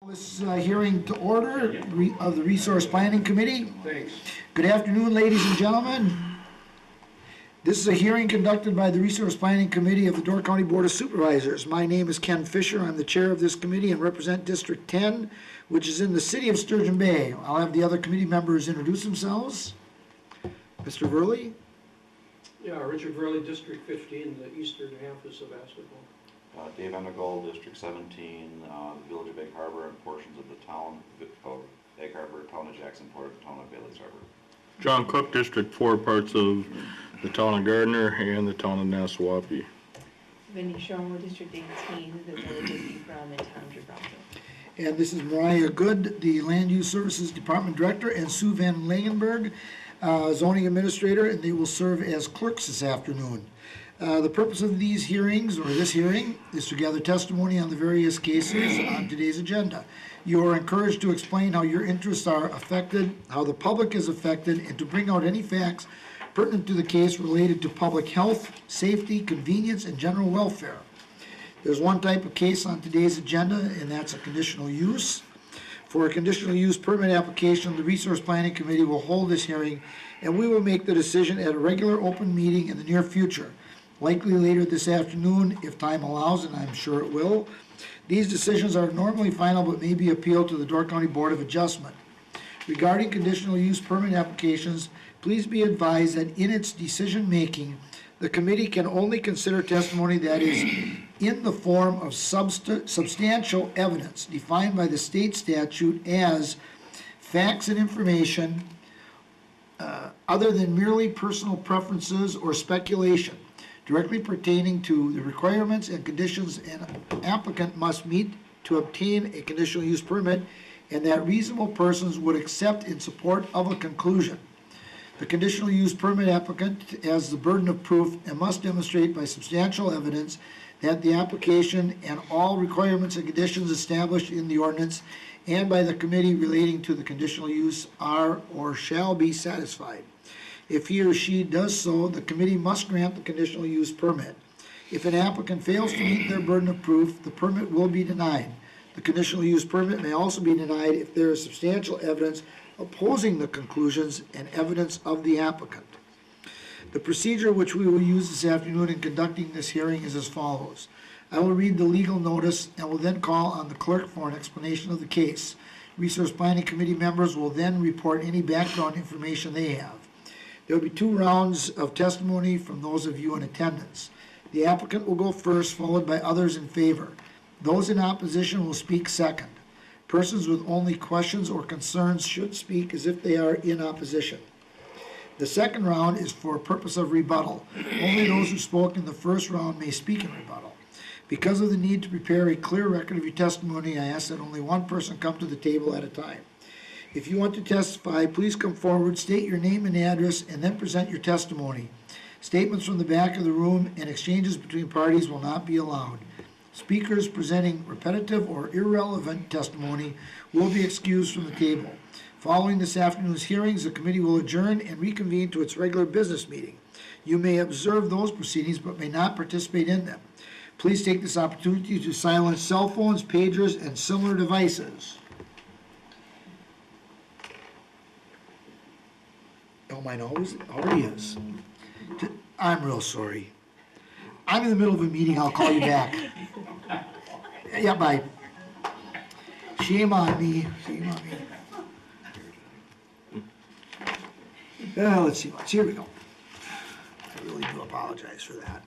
This hearing to order of the Resource Planning Committee. Thanks. Good afternoon, ladies and gentlemen. This is a hearing conducted by the Resource Planning Committee of the Door County Board of Supervisors. My name is Ken Fisher. I'm the chair of this committee and represent District 10, which is in the city of Sturgeon Bay. I'll have the other committee members introduce themselves. Mr. Verley? Yeah, Richard Verley, District 15, the eastern half of Sevastopol. Dave Emegold, District 17, the Village of Egg Harbor, and portions of the town of Egg Harbor, town of Jacksonport, town of Bailey's Harbor. John Cook, District 4, parts of the town of Gardner and the town of Nassau-Waupee. Wendy Shomo, District 18, the Village of Ephraim and town of Gibraltar. And this is Mariah Good, the Land Use Services Department Director, and Sue Van Langenberg, Zoning Administrator, and they will serve as clerks this afternoon. The purpose of these hearings, or this hearing, is to gather testimony on the various cases on today's agenda. You are encouraged to explain how your interests are affected, how the public is affected, and to bring out any facts pertinent to the case related to public health, safety, convenience, and general welfare. There's one type of case on today's agenda, and that's a conditional use. For a conditional use permit application, the Resource Planning Committee will hold this hearing, and we will make the decision at a regular open meeting in the near future. Likely later this afternoon, if time allows, and I'm sure it will. These decisions are normally final but may be appealed to the Door County Board of Adjustment. Regarding conditional use permit applications, please be advised that in its decision-making, the committee can only consider testimony that is in the form of substantial evidence defined by the state statute as facts and information other than merely personal preferences or speculation, directly pertaining to the requirements and conditions an applicant must meet to obtain a conditional use permit, and that reasonable persons would accept in support of a conclusion. The conditional use permit applicant has the burden of proof and must demonstrate by substantial evidence that the application and all requirements and conditions established in the ordinance and by the committee relating to the conditional use are or shall be satisfied. If he or she does so, the committee must grant the conditional use permit. If an applicant fails to meet their burden of proof, the permit will be denied. The conditional use permit may also be denied if there is substantial evidence opposing the conclusions and evidence of the applicant. The procedure which we will use this afternoon in conducting this hearing is as follows. I will read the legal notice and will then call on the clerk for an explanation of the case. Resource Planning Committee members will then report any background information they have. There will be 2 rounds of testimony from those of you in attendance. The applicant will go first, followed by others in favor. Those in opposition will speak second. Persons with only questions or concerns should speak as if they are in opposition. The second round is for purpose of rebuttal. Only those who spoke in the first round may speak in rebuttal. Because of the need to prepare a clear record of your testimony, I ask that only one person come to the table at a time. If you want to testify, please come forward, state your name and address, and then present your testimony. Statements from the back of the room and exchanges between parties will not be allowed. Speakers presenting repetitive or irrelevant testimony will be excused from the table. Following this afternoon's hearings, the committee will adjourn and reconvene to its regular business meeting. You may observe those proceedings but may not participate in them. Please take this opportunity to silence cell phones, pagers, and similar devices. Oh, mine already is. I'm real sorry. I'm in the middle of a meeting. I'll call you back. Yeah, bye. Shame on me. Shame on me. Let's see. Here we go. I really do apologize for that.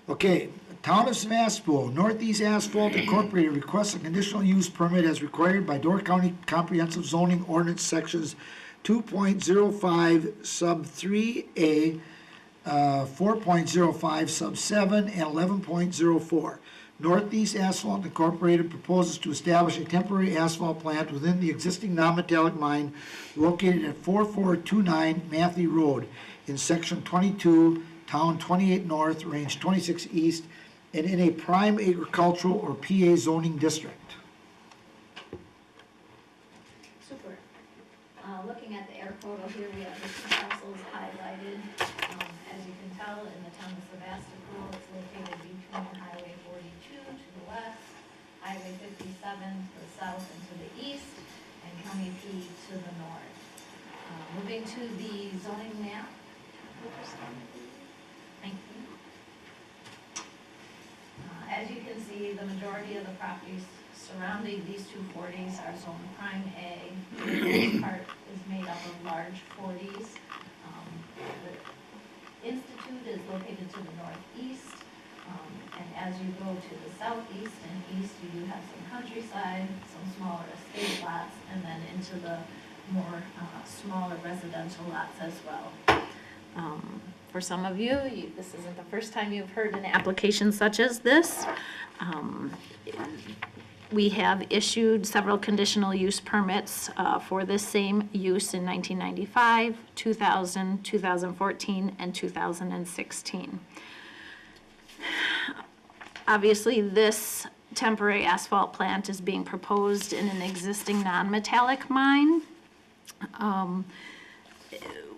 Okay. Town of Sevastopol, Northeast Asphalt Incorporated requests a conditional use permit as required by Door County Comprehensive Zoning Ordinance Sections 2.05 sub 3A, 4.05 sub 7, and 11.04. Northeast Asphalt Incorporated proposes to establish a temporary asphalt plant within the existing non-metallic mine located at 4429 Matthew Road in Section 22, Town 28 North, Range 26 East, and in a prime agricultural or PA zoning district. Super. Looking at the air photo here, we have the 2 parcels highlighted. As you can tell, in the town of Sevastopol, it's located between Highway 42 to the west, Highway 57 7 to the south and to the east, and County P to the north. Moving to the zoning map. Thank you. As you can see, the majority of the properties surrounding these 240s are zone prime A. This part is made up of large 40s. The Institute is located to the northeast, and as you go to the southeast and east, you do have some countryside, some smaller estate lots, and then into the more smaller residential lots as well. For some of you, this isn't the first time you've heard an application such as this. We have issued several conditional use permits for this same use in 1995, 2000, 2014, and 2016. Obviously, this temporary asphalt plant is being proposed in an existing non-metallic mine.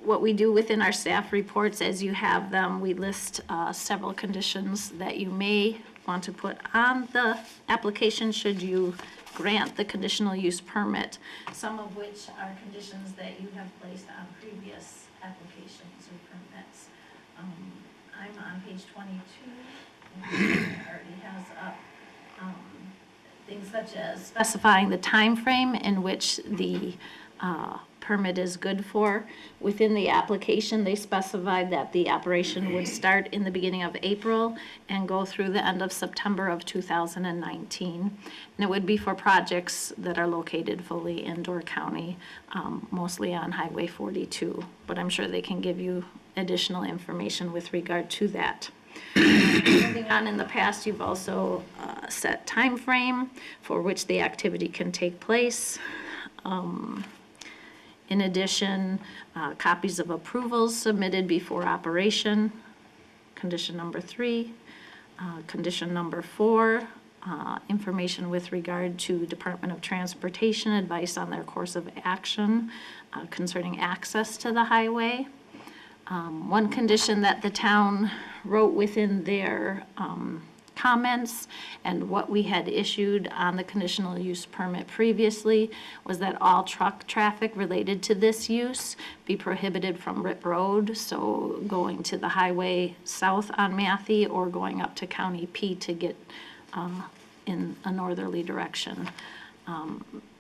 What we do within our staff reports, as you have them, we list several conditions that you may want to put on the application should you grant the conditional use permit, some of which are conditions that you have placed on previous applications or permits. I'm on page 22, and it already has up things such as specifying the time frame in which the permit is good for. Within the application, they specified that the operation would start in the beginning of April and go through the end of September of 2019. And it would be for projects that are located fully in Door County, mostly on Highway 42. But I'm sure they can give you additional information with regard to that. Moving on, in the past, you've also set time frame for which the activity can take place. In addition, copies of approvals submitted before operation, condition number 3. Condition number 4, information with regard to Department of Transportation, advice on their course of action concerning access to the highway. One condition that the town wrote within their comments and what we had issued on the conditional use permit previously was that all truck traffic related to this use be prohibited from Rip Road, so going to the highway south on Matthew or going up to County P to get in a northerly direction.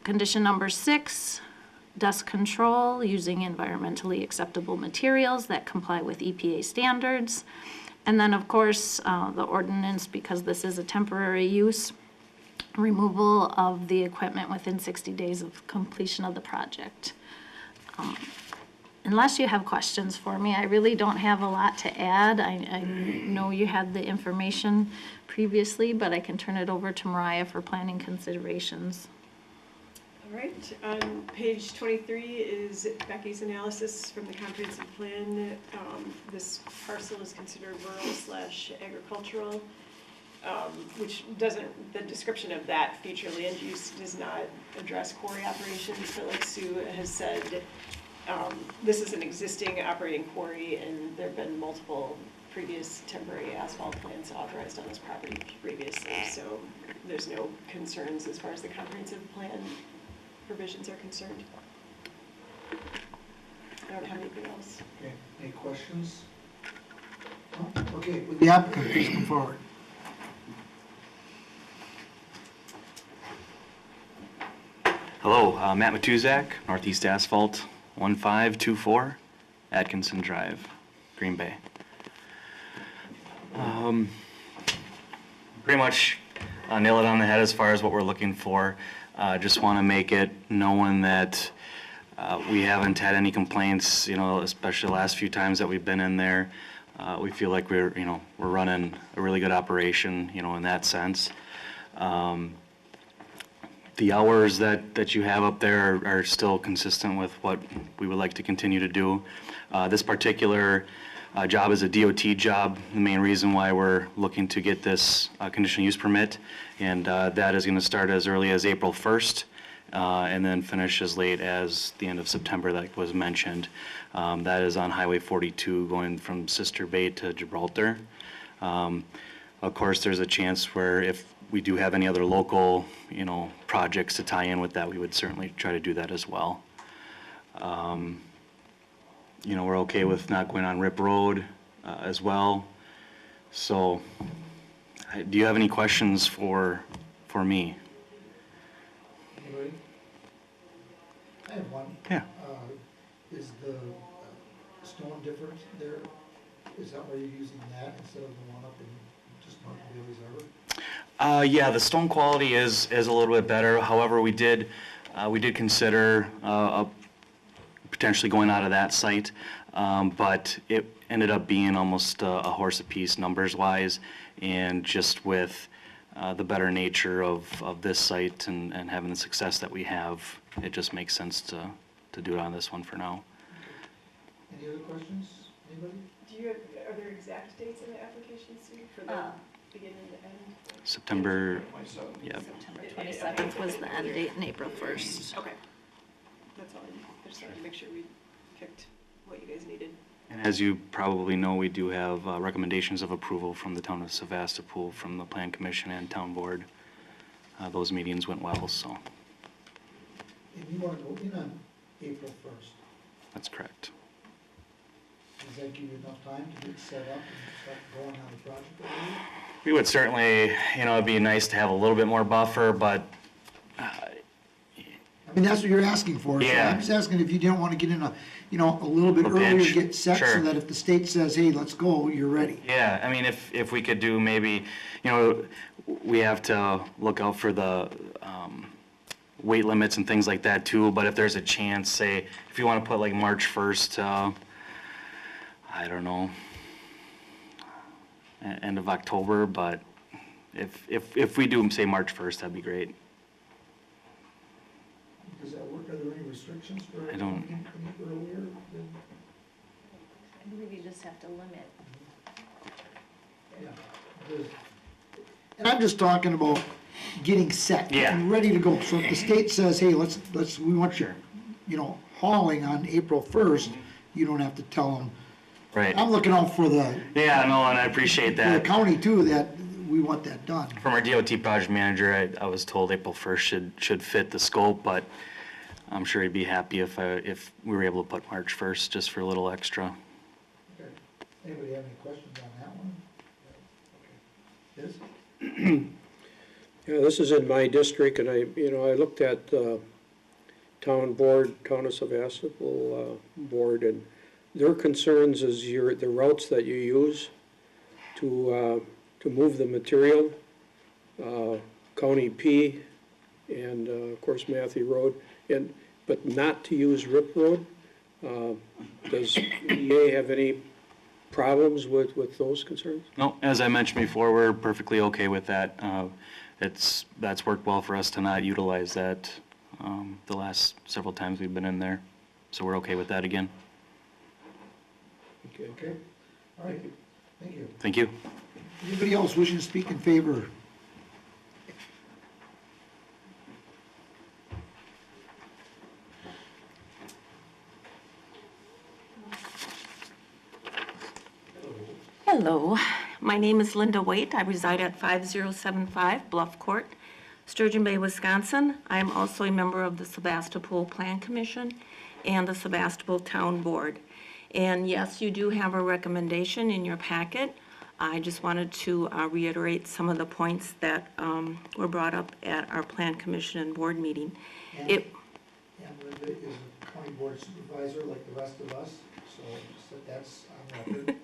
Condition number 6, dust control using environmentally acceptable materials that comply with EPA standards. And then, of course, the ordinance, because this is a temporary use, removal of the equipment within 60 days of completion of the project. Unless you have questions for me, I really don't have a lot to add. I know you had the information previously, but I can turn it over to Mariah for planning considerations. All right, on page 23 is Becky's analysis from the comprehensive plan. This parcel is considered rural/agricultural, which doesn't, the description of that future land use does not address quarry operations, but like Sue has said, this is an existing operating quarry and there have been multiple previous temporary asphalt plants authorized on this property previously, so there's no concerns as far as the comprehensive plan provisions are concerned. I don't have anything else. Okay, any questions? No? Okay, with the applicant, please come forward. Hello, Matt Matuzak, Northeast Asphalt, 1524 Atkinson Drive, Green Bay. Pretty much nail it on the head as far as what we're looking for. Just want to make it known that we haven't had any complaints, especially the last few times that we've been in there. We feel like we're running a really good operation, in that sense. The hours that you have up there are still consistent with what we would like to continue to do. This particular job is a DOT job, the main reason why we're looking to get this conditional use permit, and that is going to start as early as April 1st and then finish as late as the end of September, like was mentioned. That is on Highway 42 going from Sister Bay to Gibraltar. Of course, there's a chance where if we do have any other local, projects to tie in with that, we would certainly try to do that as well. We're okay with not going on Rip Road as well. So, do you have any questions for me? Anybody? I have one. Yeah. Is the stone different there? Is that why you're using that instead of the one up in just north of Bailey's Harbor? Yeah, the stone quality is a little bit better. However, we did consider potentially going out of that site, but it ended up being almost a horse apiece numbers-wise, and just with the better nature of this site and having the success that we have, it just makes sense to do it on this one for now. Any other questions? Anybody? Are there exact dates in the application, Sue, for the beginning and end? September, 27. yeah. September 27th was the end date and April 1st. Okay. That's all. I just wanted to make sure we picked what you guys needed. And as you probably know, we do have recommendations of approval from the town of Sevastopol, from the Plan Commission and Town Board. Those meetings went well, so And you want to go in on April 1st. that's correct. Does that give you enough time to get set up and start going on the project already? We would certainly, it'd be nice to have a little bit more buffer, but I mean, that's what you're asking for. So Yeah. I'm just asking if you didn't want to get in a little bit A earlier, pinch. get set so Sure. that if the state says, hey, let's go, you're ready. yeah, I mean, if we could do maybe, we have to look out for the weight limits and things like that too, but if there's a chance, say, if you want to put like March 1st, I don't know, end of October, but if we do say March 1st, that'd be great. Does that work? Are there any restrictions for I don't- any earlier than, I believe you just have to limit. yeah. And I'm just talking about getting set. Yeah. And ready to go. So if the state says, hey, we want you, hauling on April 1st, you don't have to tell them. Right. I'm looking out for the Yeah, no, and I appreciate for the that. county too, that we want that done. From our DOT project manager, I was told April 1st should fit the scope, but I'm sure he'd be happy if we were able to put March 1st just for a little extra. Okay. Anybody have any questions on that one? Okay. Yes? Yeah, this is in my district, and I looked at the town of Sevastopol board, and their concerns is the routes that you use to move the material, County P, and of course Matthew Road, but not to use Rip Road. Does EA have any problems with those concerns? No, as I mentioned before, we're perfectly okay with that. That's worked well for us to not utilize that the last several times we've been in there, so we're okay with that again. Okay. All right. Thank you. Thank you. Anybody else wishing to speak in favor? Hello, my name is Linda Waite. I reside at 5075 Bluff Court, Sturgeon Bay, Wisconsin. I am also a member of the Sevastopol Plan Commission and the Sevastopol Town Board. And yes, you do have a recommendation in your packet. I just wanted to reiterate some of the points that were brought up at our Plan Commission and Board meeting. And Linda is a county board supervisor like the rest of us, so that's on record.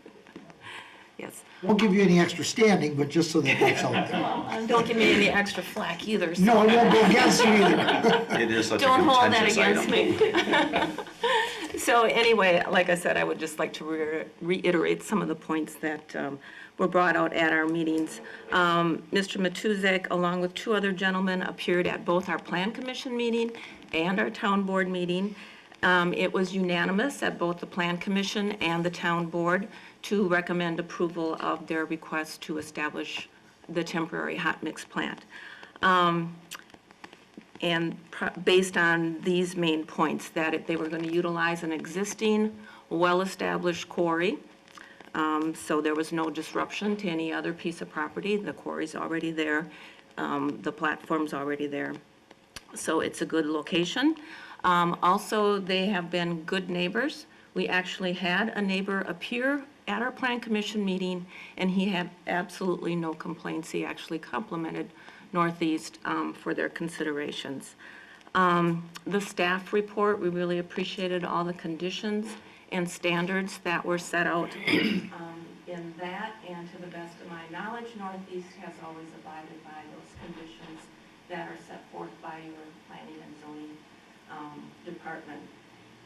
Yes. Won't give you any extra standing, but just so that that's out there. Well, don't give me any extra flack either. So. No, I won't go against you either. It is such a Don't hold that contentious against item. me. So anyway, like I said, I would just like to reiterate some of the points that were brought out at our meetings. Mr. Matuzek, along with two other gentlemen, appeared at both our Plan Commission meeting and our Town Board meeting. It was unanimous at both the Plan Commission and the Town Board to recommend approval of their request to establish the temporary hot mix plant. And based on these main points, that they were going to utilize an existing, well-established quarry, so there was no disruption to any other piece of property. The quarry's already there. the platform's already there. So it's a good location. Also, they have been good neighbors. We actually had a neighbor appear at our Plan Commission meeting, and he had absolutely no complaints. He actually complimented Northeast for their considerations. The staff report, we really appreciated all the conditions and standards that were set out in that, and to the best of my knowledge, Northeast has always abided by those conditions that are set forth by your planning and zoning department.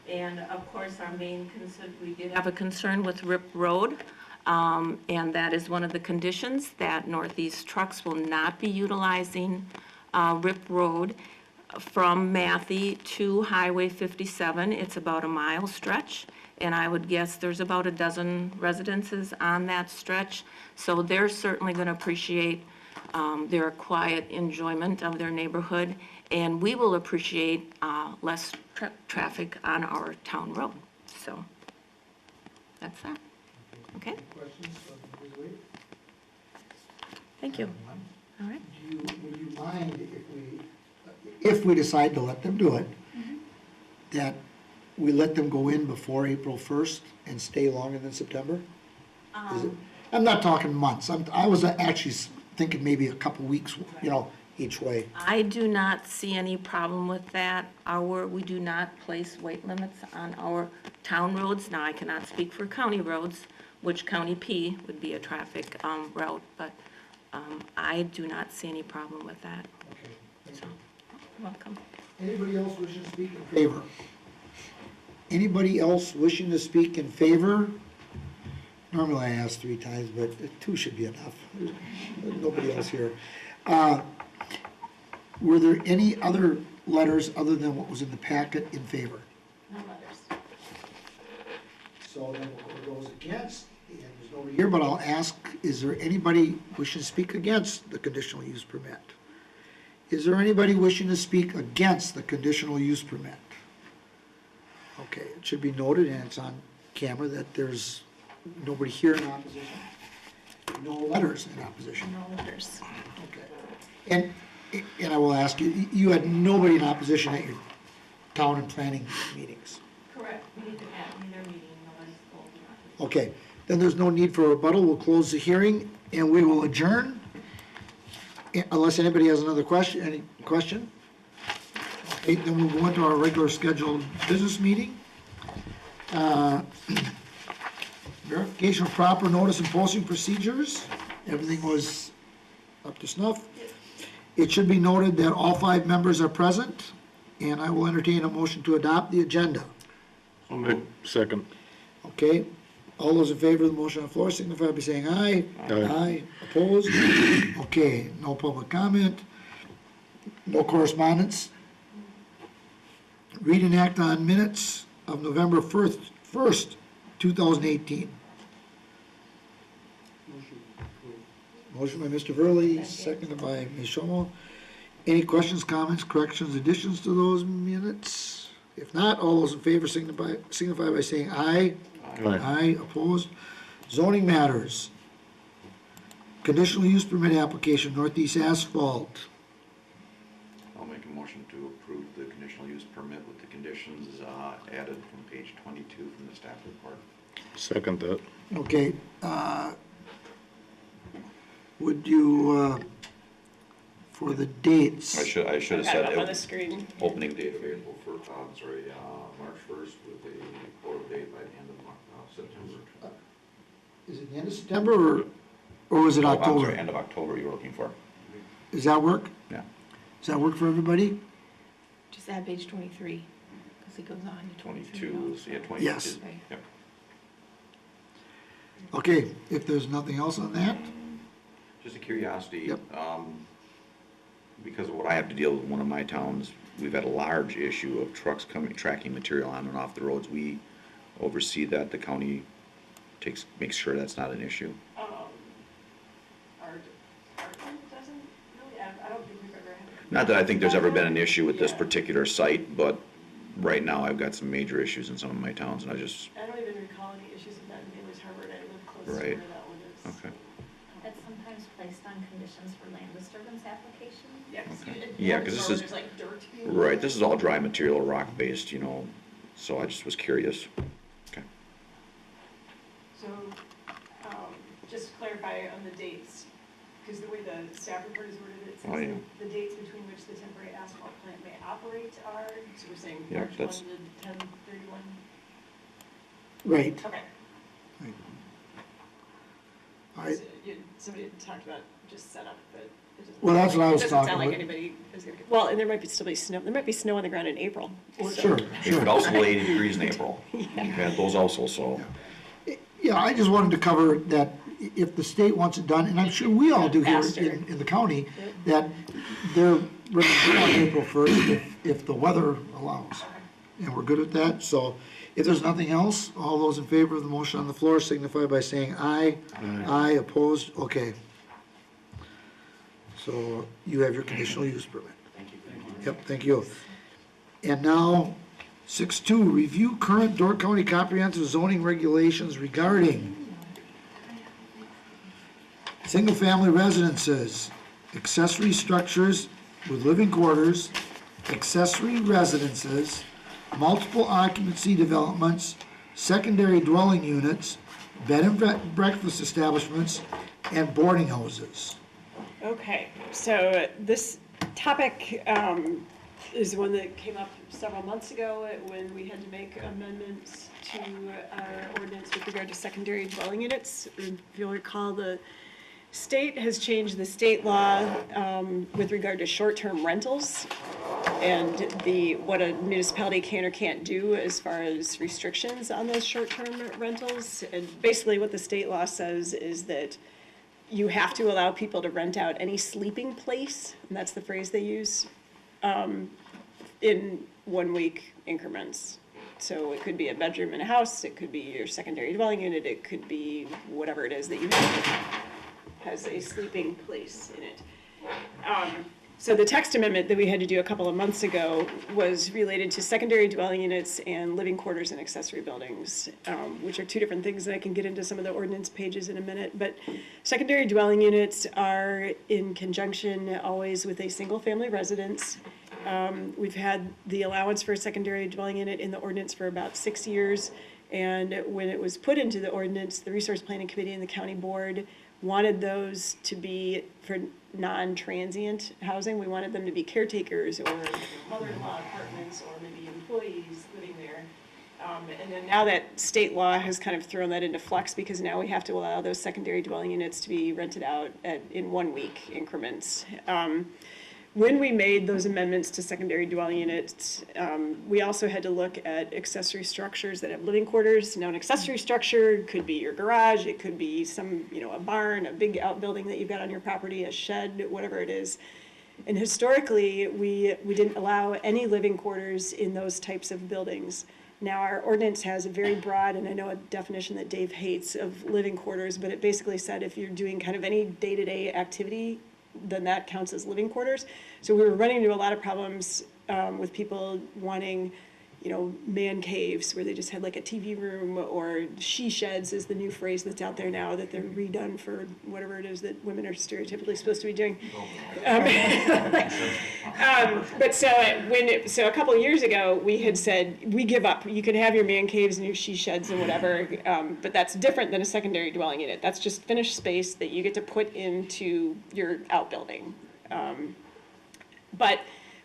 And of course, our main concern, we did have a concern with Rip Road, and that is one of the conditions, that Northeast trucks will not be utilizing Rip Road from Matthey to Highway 57. It's about a mile stretch, and I would guess there's about a dozen residences on that stretch. So they're certainly going to appreciate their quiet enjoyment of their neighborhood, and we will appreciate less traffic on our town road. So that's that. Okay? Questions? Thank you. All right. Would you mind if we decide to let them do it, that we let them go in before April 1st and stay longer than September? I'm not talking months. I was actually thinking maybe a couple weeks, each way. I do not see any problem with that. We do not place weight limits on our town roads. Now, I cannot speak for county roads, which County P would be a traffic route, but I do not see any problem with that. Okay. So, welcome. Anybody else wishing to speak in favor? Anybody else wishing to speak in favor? Normally I ask 3 times, but 2 should be enough. There's nobody else here. Were there any other letters other than what was in the packet in favor? No letters. So then we'll go to those against, and there's nobody here, but I'll ask, is there anybody wishing to speak against the conditional use permit? Is there anybody wishing to speak against the conditional use permit? Okay, it should be noted, and it's on camera, that there's nobody here in opposition. No letters in opposition. No letters. Okay. And I will ask you, you had nobody in opposition at your town and planning meetings? Correct. We need to add in their meeting, nobody's told. Okay, then there's no need for a rebuttal. We'll close the hearing and we will adjourn. Unless anybody has another question, any question? Okay, then we'll go into our regular scheduled business meeting. Verification of proper notice and posting procedures. Everything was up to snuff. It should be noted that all 5 members are present, and I will entertain a motion to adopt the agenda. Second. Okay, all those in favor of the motion on the floor signify by saying aye. Aye. Opposed? Okay, no public comment, no correspondence. Read and act on minutes of November 1st, 2018. Motion by Mr. Verley, seconded by Ms. Schommel. Any questions, comments, corrections, additions to those minutes? If not, all those in favor signify by saying aye. Aye, opposed. Zoning matters. Conditional use permit application, Northeast Asphalt. I'll make a motion to approve the conditional use permit with the conditions added from page 22 from the staff report. Second that. Okay, would you, for the dates? I should have I have said it up on the screen. opening date of April March 1st with a close date by the end of September. Is it the end of September or is it I'm October? sorry, end of October you're looking for. Does that work? Yeah. Does that work for everybody? Just add page 23, because it goes on to 23. 22, so yeah, 22. Yes. Yep. Okay, if there's nothing else on that, Just a curiosity. Yep. Because of what I have to deal with in one of my towns, we've had a large issue of trucks tracking material on and off the roads. We oversee that. The county makes sure that's not an issue. Our department doesn't really, I don't think we've ever had. Not that I think there's ever been an issue with this particular site, but right now I've got some major issues in some of my towns, and I don't even recall any issues with that in Bailey's Harbor, and I live close to Right. where that one is. Okay. That's sometimes placed on conditions for land disturbance application? Yes. Yeah, 'cause this is- There's like dirt being. Right, this is all dry material, rock-based, so I just was curious. Okay. So, just to clarify on the dates, because the way the staff report is worded, it Oh, says yeah. the dates between which the temporary asphalt plant may operate are, so we're saying Yeah, March 1 that's- to 10/31? Right. Okay. Right. All right. So somebody had talked about just setup, but it doesn't. Well, that's what I was It doesn't talking sound like about. anybody is gonna, well, and there might still be snow, there might be snow on the ground in April. Sure, It sure. could also be 80 degrees in April. We've had those also, so. Yeah, I just wanted to cover that if the state wants it done, and I'm sure we all do here Faster. in the county, that they're ready to do on April 1st if the weather allows. And we're good at that, so if there's nothing else, all those in favor of the motion on the floor signify by saying aye. Aye, opposed, okay. So you have your conditional use permit. Thank you. Yep, thank you. And now, 6.2, review current Door County comprehensive zoning regulations regarding single-family residences, accessory structures with living quarters, accessory residences, multiple occupancy developments, secondary dwelling units, bed and breakfast establishments, and boarding houses. Okay, so this topic is one that came up several months ago when we had to make amendments to our ordinance with regard to secondary dwelling units. If you'll recall, the state has changed the state law with regard to short-term rentals and what a municipality can or can't do as far as restrictions on those short-term rentals. And basically what the state law says is that you have to allow people to rent out any sleeping place, and that's the phrase they use, in 1 week increments. So it could be a bedroom in a house, it could be your secondary dwelling unit, it could be whatever it is that you have has a sleeping place in it. So the text amendment that we had to do a couple of months ago was related to secondary dwelling units and living quarters and accessory buildings, which are two different things, and I can get into some of the ordinance pages in a minute. But secondary dwelling units are in conjunction always with a single-family residence. We've had the allowance for a secondary dwelling unit in the ordinance for about 6 years, and when it was put into the ordinance, the Resource Planning Committee and the County Board wanted those to be for non-transient housing. We wanted them to be caretakers or mother-in-law apartments or maybe employees living there. And then now that state law has kind of thrown that into flux because now we have to allow those secondary dwelling units to be rented out in 1 week increments. When we made those amendments to secondary dwelling units, we also had to look at accessory structures that have living quarters. Now, an accessory structure could be your garage, it could be a barn, a big outbuilding that you've got on your property, a shed, whatever it is. And historically, we didn't allow any living quarters in those types of buildings. Now, our ordinance has a very broad, and I know a definition that Dave hates of living quarters, but it basically said if you're doing kind of any day-to-day activity, then that counts as living quarters. So we were running into a lot of problems with people wanting, man caves where they just had like a TV room, or she sheds is the new phrase that's out there now that they're redone for whatever it is that women are stereotypically supposed to be doing. But so a couple of years ago, we had said, we give up. You can have your man caves and your she sheds and whatever, but that's different than a secondary dwelling unit. That's just finished space that you get to put into your outbuilding. But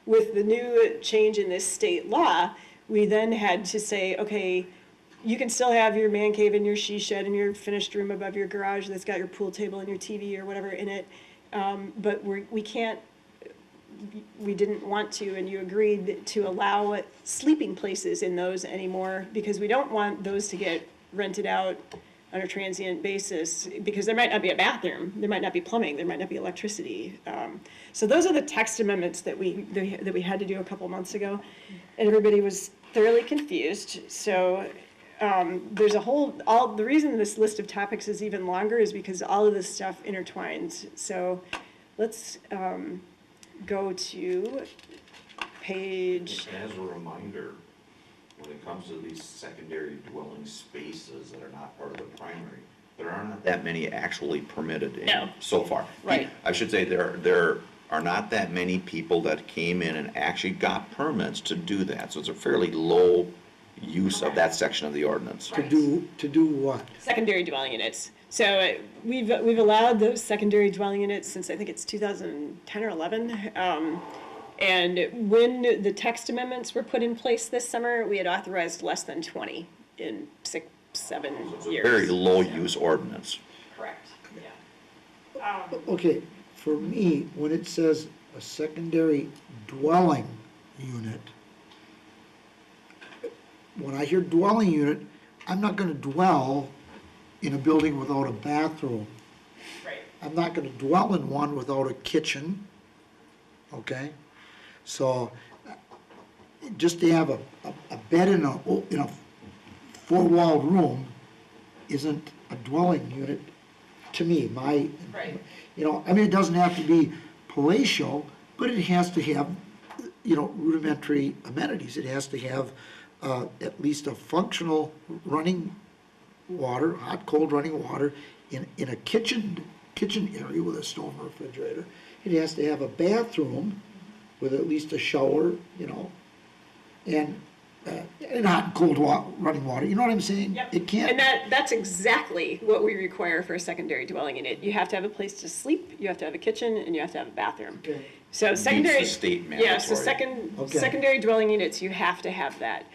with the new change in this state law, we then had to say, okay, you can still have your man cave and your she shed and your finished room above your garage that's got your pool table and your TV or whatever in it, but we didn't want to, and you agreed to allow sleeping places in those anymore because we don't want those to get rented out on a transient basis because there might not be a bathroom, there might not be plumbing, there might not be electricity. So those are the text amendments that we had to do a couple months ago, and everybody was thoroughly confused. So there's the reason this list of topics is even longer is because all of this stuff intertwines. So let's go to page. As a reminder, when it comes to these secondary dwelling spaces that are not part of the primary, There aren't that many actually permitted No. so far. Right. I should say there are not that many people that came in and actually got permits to do that. So it's a fairly low use of that section of the ordinance. To do what? Secondary dwelling units. So we've allowed those secondary dwelling units since I think it's 2010 or 11. And when the text amendments were put in place this summer, we had authorized less than 20 in 6-7 years. Very low use ordinance. Correct, yeah. Okay, for me, when it says a secondary dwelling unit, when I hear dwelling unit, I'm not gonna dwell in a building without a bathroom. Right. I'm not gonna dwell in one without a kitchen, okay? So, just to have a bed in a four-walled room isn't a dwelling unit to me, Right. I mean, it doesn't have to be palatial, but it has to have, rudimentary amenities. It has to have, at least a functional running water, hot, cold running water in a kitchen area with a stove refrigerator. It has to have a bathroom with at least a shower, and hot and cold running water, you know what I'm saying? Yep. It can't. And that's exactly what we require for a secondary dwelling unit. You have to have a place to sleep, you have to have a kitchen, and you have to have a bathroom. Okay. So secondary. the state Yeah, so mandatory. Okay. secondary dwelling units, you have to have that.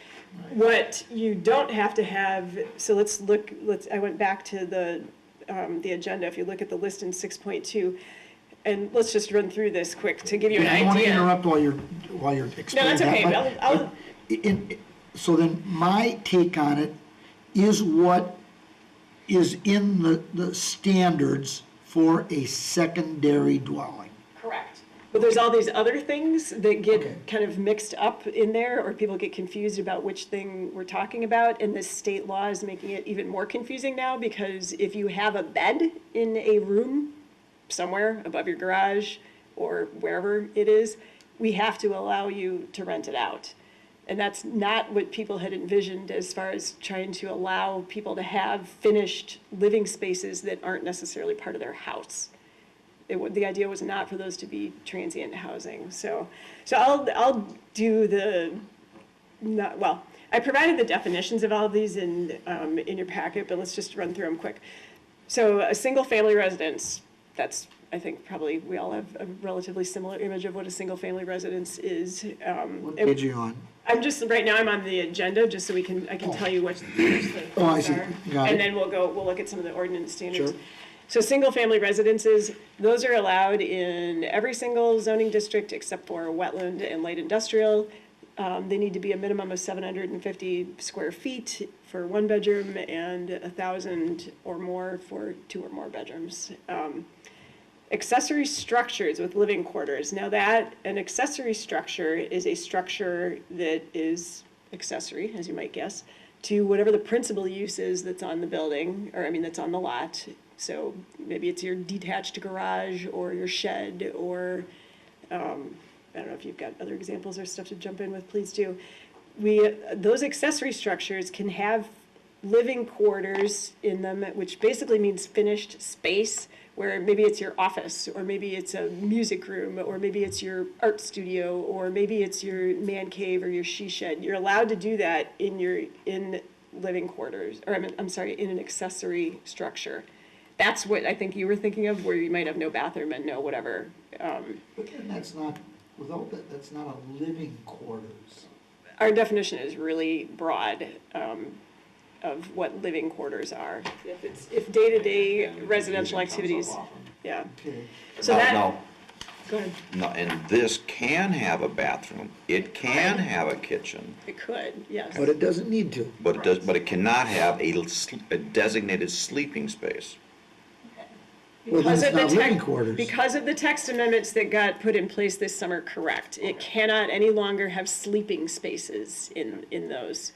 What you don't have to have, so I went back to the agenda, if you look at the list in 6.2, and let's just run through this quick to give you an I don't want to idea. interrupt while you're explaining that's okay, that, but I'll- but so then my take on it is what is in the standards for a secondary dwelling. Correct. But there's all these other things that get Okay. kind of mixed up in there, or people get confused about which thing we're talking about, and this state law is making it even more confusing now, because if you have a bed in a room somewhere above your garage or wherever it is, we have to allow you to rent it out. And that's not what people had envisioned as far as trying to allow people to have finished living spaces that aren't necessarily part of their house. The idea was not for those to be transient housing. So I'll do I provided the definitions of all of these in your packet, but let's just run through them quick. So a single-family residence, that's, I think probably we all have a relatively similar image of what a single-family residence is. What page are you on? I'm right now I'm on the agenda, just so I can tell you which the Oh, I things see. are. Got it. And then we'll look at some of the ordinance standards. Sure. So single-family residences, those are allowed in every single zoning district except for wetland and light industrial. They need to be a minimum of 750 square feet for one bedroom and 1,000 or more for 2 or more bedrooms. Accessory structures with living quarters. Now an accessory structure is a structure that is accessory, as you might guess, to whatever the principal use is that's on the building, that's on the lot. So maybe it's your detached garage or your shed, or, I don't know if you've got other examples or stuff to jump in with, please do. Those accessory structures can have living quarters in them, which basically means finished space, where maybe it's your office, or maybe it's a music room, or maybe it's your art studio, or maybe it's your man cave or your she shed. You're allowed to do that in living quarters, or in an accessory structure. That's what I think you were thinking of, where you might have no bathroom and no whatever. But then that's not, without that, that's not a living quarters. Our definition is really broad of what living quarters are. If day-to-day residential activities, yeah. Okay. So that, Now, go ahead. and this can have a bathroom, it can have a kitchen, It could, yes. But it doesn't need to. but it cannot have a designated sleeping space. Well, then Because it's of the not living tech- quarters. Because of the text amendments that got put in place this summer, correct. It cannot any longer have sleeping spaces in those.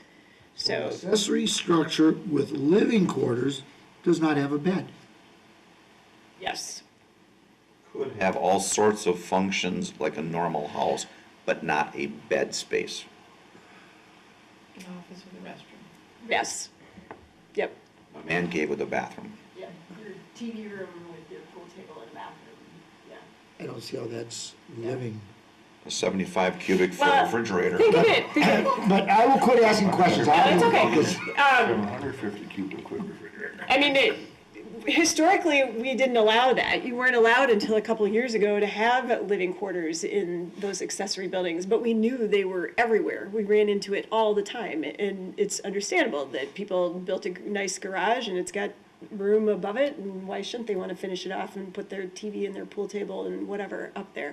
So, Accessory structure with living quarters does not have a bed. yes, Could have all sorts of functions like a normal house, but not a bed space. An office with a restroom. yes, yep. A man cave with a bathroom. TV room with your pool table and a bathroom, yeah. I don't see how that's living. A 75 cubic foot Well, refrigerator. Think of it, think of it. But I will quit asking questions. No, it's okay. 150 cubic foot refrigerator. I mean, historically, we didn't allow that. You weren't allowed until a couple of years ago to have living quarters in those accessory buildings, but we knew they were everywhere. We ran into it all the time, and it's understandable that people built a nice garage and it's got room above it, and why shouldn't they want to finish it off and put their TV and their pool table and whatever up there?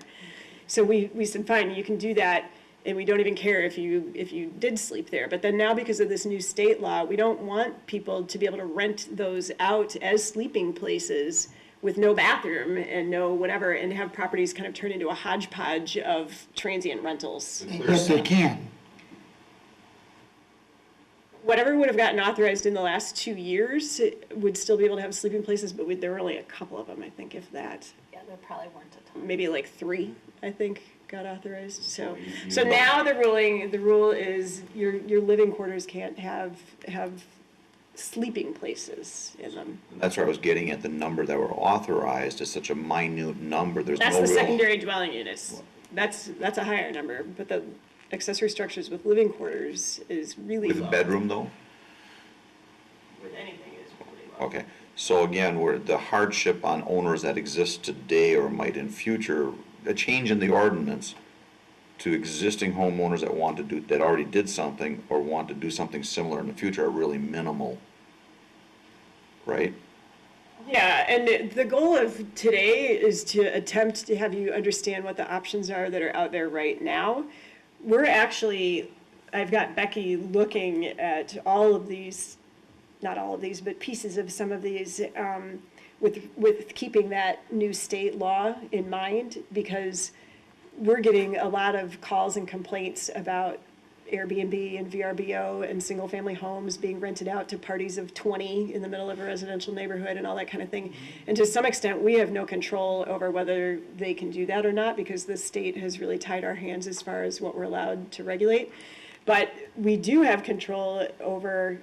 So we said, fine, you can do that, and we don't even care if you did sleep there. But then now, because of this new state law, we don't want people to be able to rent those out as sleeping places with no bathroom and no whatever, and have properties kind of turn into a hodgepodge of transient rentals. And yes, they can. Whatever would have gotten authorized in the last 2 years would still be able to have sleeping places, but there were only a couple of them, I think, if that. Yeah, there probably weren't a ton. Maybe like 3, I think, got authorized. So now the rule is your living quarters can't have sleeping places in them. That's where I was getting at, the number that were authorized is such a minute number, there's no That's real. the secondary dwelling units. That's a higher number, but the accessory structures with living quarters is really low. With a bedroom though? With anything is really low. Okay, so again, where the hardship on owners that exist today or might in future, a change in the ordinance to existing homeowners that want to do, that already did something or want to do something similar in the future are really minimal, right? Yeah, and the goal of today is to attempt to have you understand what the options are that are out there right now. I've got Becky looking at all of these, not all of these, but pieces of some of these, with keeping that new state law in mind, because we're getting a lot of calls and complaints about Airbnb and VRBO and single-family homes being rented out to parties of 20 in the middle of a residential neighborhood and all that kind of thing. And to some extent, we have no control over whether they can do that or not, because the state has really tied our hands as far as what we're allowed to regulate. But we do have control over,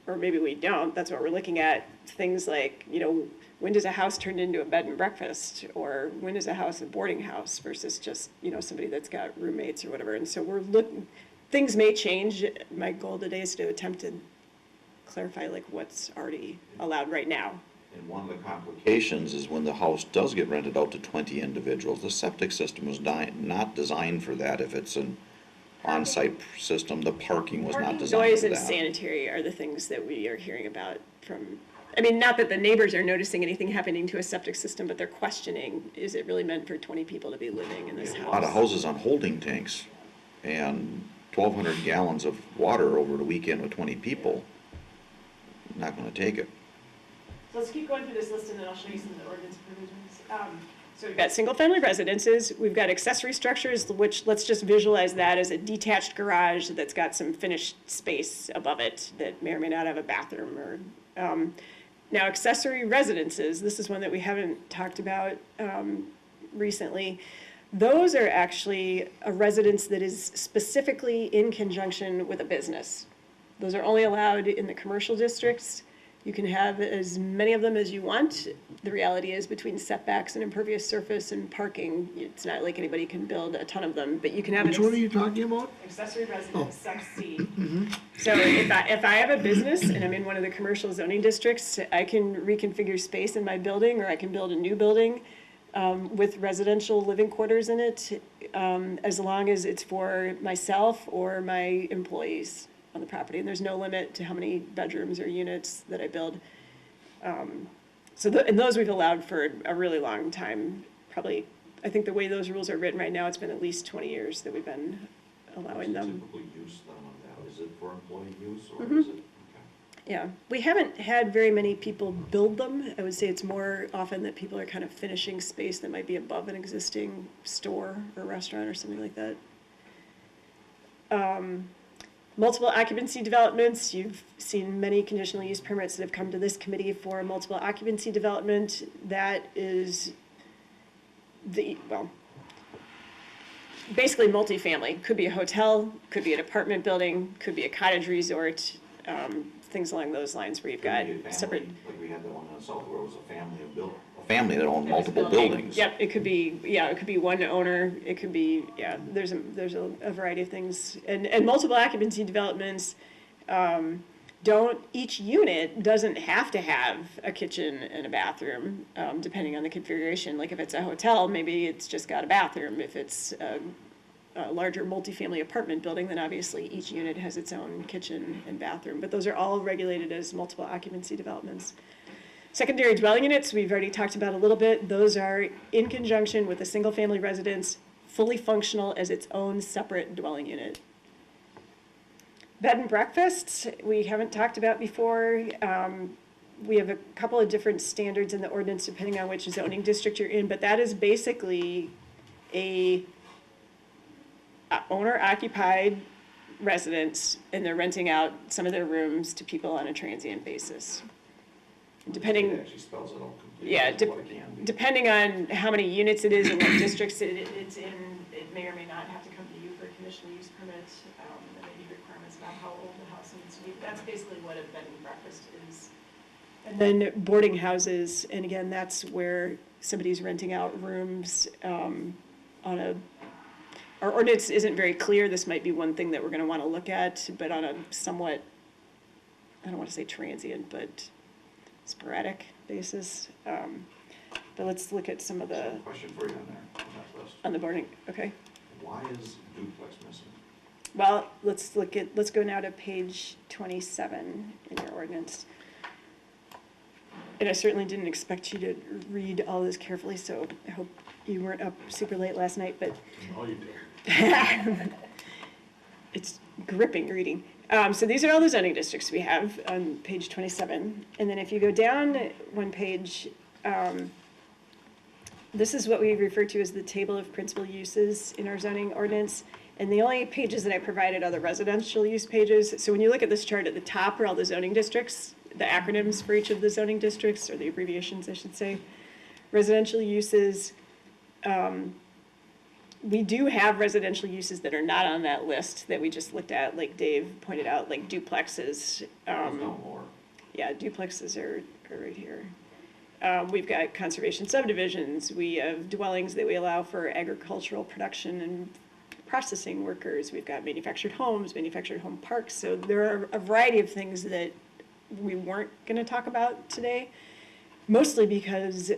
or maybe we don't, that's what we're looking at, things like, when does a house turn into a bed and breakfast? Or when is a house a boarding house versus just, somebody that's got roommates or whatever? And so we're looking. Things may change. My goal today is to attempt to clarify what's already allowed right now. And one of the complications is when the house does get rented out to 20 individuals, the septic system was not designed for that. If it's an on-site system, the parking was not designed Noise for and that. sanitary are the things that we are hearing about from, not that the neighbors are noticing anything happening to a septic system, but they're questioning, is it really meant for 20 people to be living in this house? A lot of houses on holding tanks and 1,200 gallons of water over the weekend with 20 people, not gonna take it. So let's keep going through this list and then I'll show you some of the ordinance provisions. So we've got single-family residences, we've got accessory structures, which let's just visualize that as a detached garage that's got some finished space above it that may or may not have a bathroom or, now accessory residences, this is one that we haven't talked about recently. Those are actually a residence that is specifically in conjunction with a business. Those are only allowed in the commercial districts. You can have as many of them as you want. The reality is, between setbacks and impervious surface and parking, it's not like anybody can build a ton of them, but you can have. Which one are you talking about? Accessory residence, sub C. So if I have a business and I'm in one of the commercial zoning districts, I can reconfigure space in my building, or I can build a new building with residential living quarters in it, as long as it's for myself or my employees on the property. And there's no limit to how many bedrooms or units that I build. And those we've allowed for a really long time. Probably, I think the way those rules are written right now, it's been at least 20 years that we've been allowing them. Typical use then of that, is it for employee use or is it? Okay. Yeah, we haven't had very many people build them. I would say it's more often that people are kind of finishing space that might be above an existing store or restaurant or something like that. Multiple occupancy developments, you've seen many conditional use permits that have come to this committee for multiple occupancy development. That is basically multifamily. Could be a hotel, could be an apartment building, could be a cottage resort. things along those lines where you've Could got be a family, separate. like we had the one in the south where it was a family that owned multiple buildings. Yep, it could be one owner, it could be, there's a variety of things. And multiple occupancy developments, each unit doesn't have to have a kitchen and a bathroom, depending on the configuration. Like if it's a hotel, maybe it's just got a bathroom. If it's a larger multifamily apartment building, then obviously each unit has its own kitchen and bathroom. But those are all regulated as multiple occupancy developments. Secondary dwelling units, we've already talked about a little bit. Those are in conjunction with a single-family residence, fully functional as its own separate dwelling unit. Bed and breakfasts, we haven't talked about before. We have a couple of different standards in the ordinance depending on which zoning district you're in, but that is basically a owner-occupied residence, and they're renting out some of their rooms to people on a transient basis. Depending, It actually spells it out completely. yeah, as what it can be. depending on how many units it is and what districts it's in, it may or may not have to come to you for a conditional use permit. There may be requirements about how old the house needs to be, but that's basically what a bed and breakfast is. And then boarding houses, and again, that's where somebody's renting out rooms our ordinance isn't very clear. This might be one thing that we're gonna wanna look at, but on a somewhat, I don't wanna say transient, but sporadic basis. But let's look at some of the, Question for you on there, on that list. on the boarding, okay? Why is duplex missing? Well, let's go now to page 27 in your ordinance. And I certainly didn't expect you to read all this carefully, so I hope you weren't up super late last night, but No, you did. it's gripping reading. So these are all the zoning districts we have on page 27. And then if you go down one page, this is what we refer to as the table of principal uses in our zoning ordinance. And the only pages that I provided are the residential use pages. So when you look at this chart at the top are all the zoning districts, the acronyms for each of the zoning districts, or the abbreviations, I should say. Residential uses, we do have residential uses that are not on that list that we just looked at, like Dave pointed out, like duplexes. There's no more. Yeah, duplexes are right here. We've got conservation subdivisions. We have dwellings that we allow for agricultural production and processing workers. We've got manufactured homes, manufactured home parks. So there are a variety of things that we weren't going to talk about today, mostly because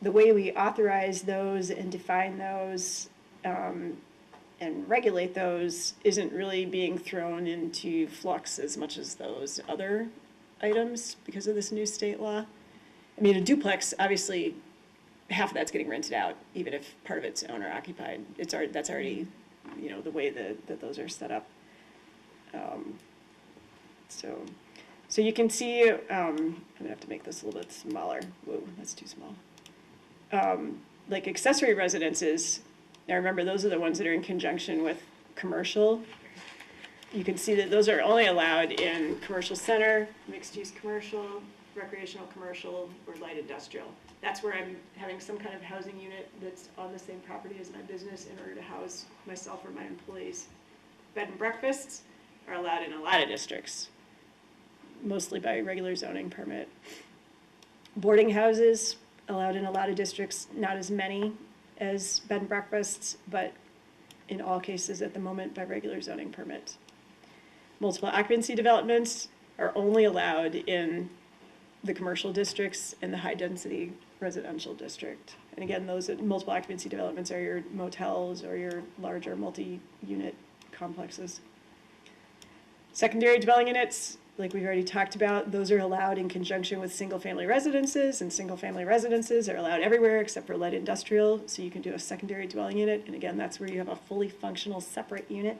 the way we authorize those and define those and regulate those isn't really being thrown into flux as much as those other items because of this new state law. I mean, a duplex, obviously, half of that's getting rented out, even if part of it's owner occupied. That's already, the way that those are set up. So you can see, I'm gonna have to make this a little bit smaller. Whoa, that's too small. Like accessory residences, now remember, those are the ones that are in conjunction with commercial. You can see that those are only allowed in commercial center, mixed-use commercial, recreational commercial, or light industrial. That's where I'm having some kind of housing unit that's on the same property as my business in order to house myself or my employees. Bed and breakfasts are allowed in a lot of districts, mostly by regular zoning permit. Boarding houses, allowed in a lot of districts, not as many as bed and breakfasts, but in all cases at the moment by regular zoning permit. Multiple occupancy developments are only allowed in the commercial districts and the high-density residential district. And again, those multiple occupancy developments are your motels or your larger multi-unit complexes. Secondary dwelling units, like we've already talked about, those are allowed in conjunction with single-family residences, and single-family residences are allowed everywhere except for light industrial, so you can do a secondary dwelling unit, and again, that's where you have a fully functional separate unit.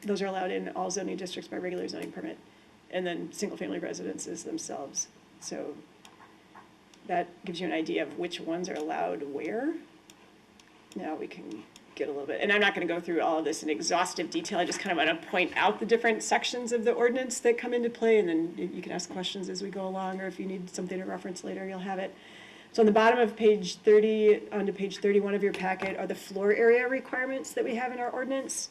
Those are allowed in all zoning districts by regular zoning permit, and then single-family residences themselves. So that gives you an idea of which ones are allowed where. Now we can get a little bit, and I'm not going to go through all of this in exhaustive detail. I just kind of want to point out the different sections of the ordinance that come into play, and then you can ask questions as we go along, or if you need something to reference later, you'll have it. So on the bottom of page 30, onto page 31 of your packet are the floor area requirements that we have in our ordinance.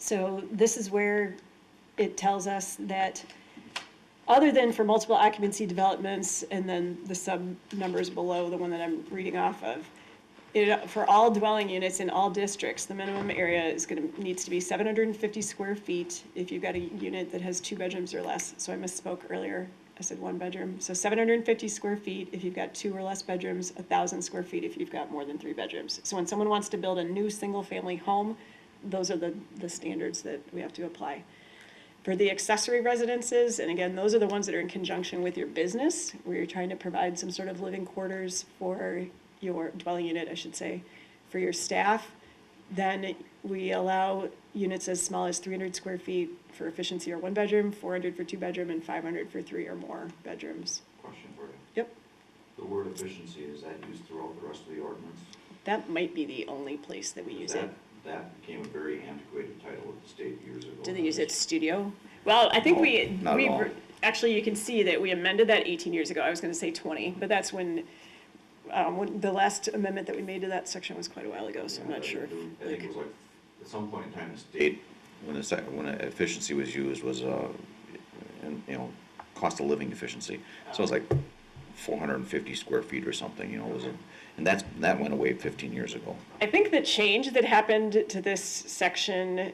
So this is where it tells us that other than for multiple occupancy developments, and then the sub numbers below, the one that I'm reading off of, for all dwelling units in all districts, the minimum area needs to be 750 square feet if you've got a unit that has 2 bedrooms or less. So I misspoke earlier, I said 1 bedroom. So 750 square feet if you've got 2 or less bedrooms, 1,000 square feet if you've got more than 3 bedrooms. So when someone wants to build a new single-family home, those are the standards that we have to apply. For the accessory residences, and again, those are the ones that are in conjunction with your business, where you're trying to provide some sort of living quarters for your dwelling unit, I should say, for your staff, then we allow units as small as 300 square feet for efficiency or 1 bedroom, 400 for 2 bedroom, and 500 for 3 or more bedrooms. Question for you. Yep, The word efficiency, is that used throughout the rest of the ordinance? that might be the only place that we use it. That became a very antiquated title at the state years ago. Do they use it studio? Well, I think No, not at all. actually, you can see that we amended that 18 years ago. I was gonna say 20, but that's when the last amendment that we made to that section was quite a while ago, so I'm not sure. I think it was like, at some point in time, the state, when efficiency was used, was, cost of living efficiency. So it was like 450 square feet or something, and that went away 15 years ago. I think the change that happened to this section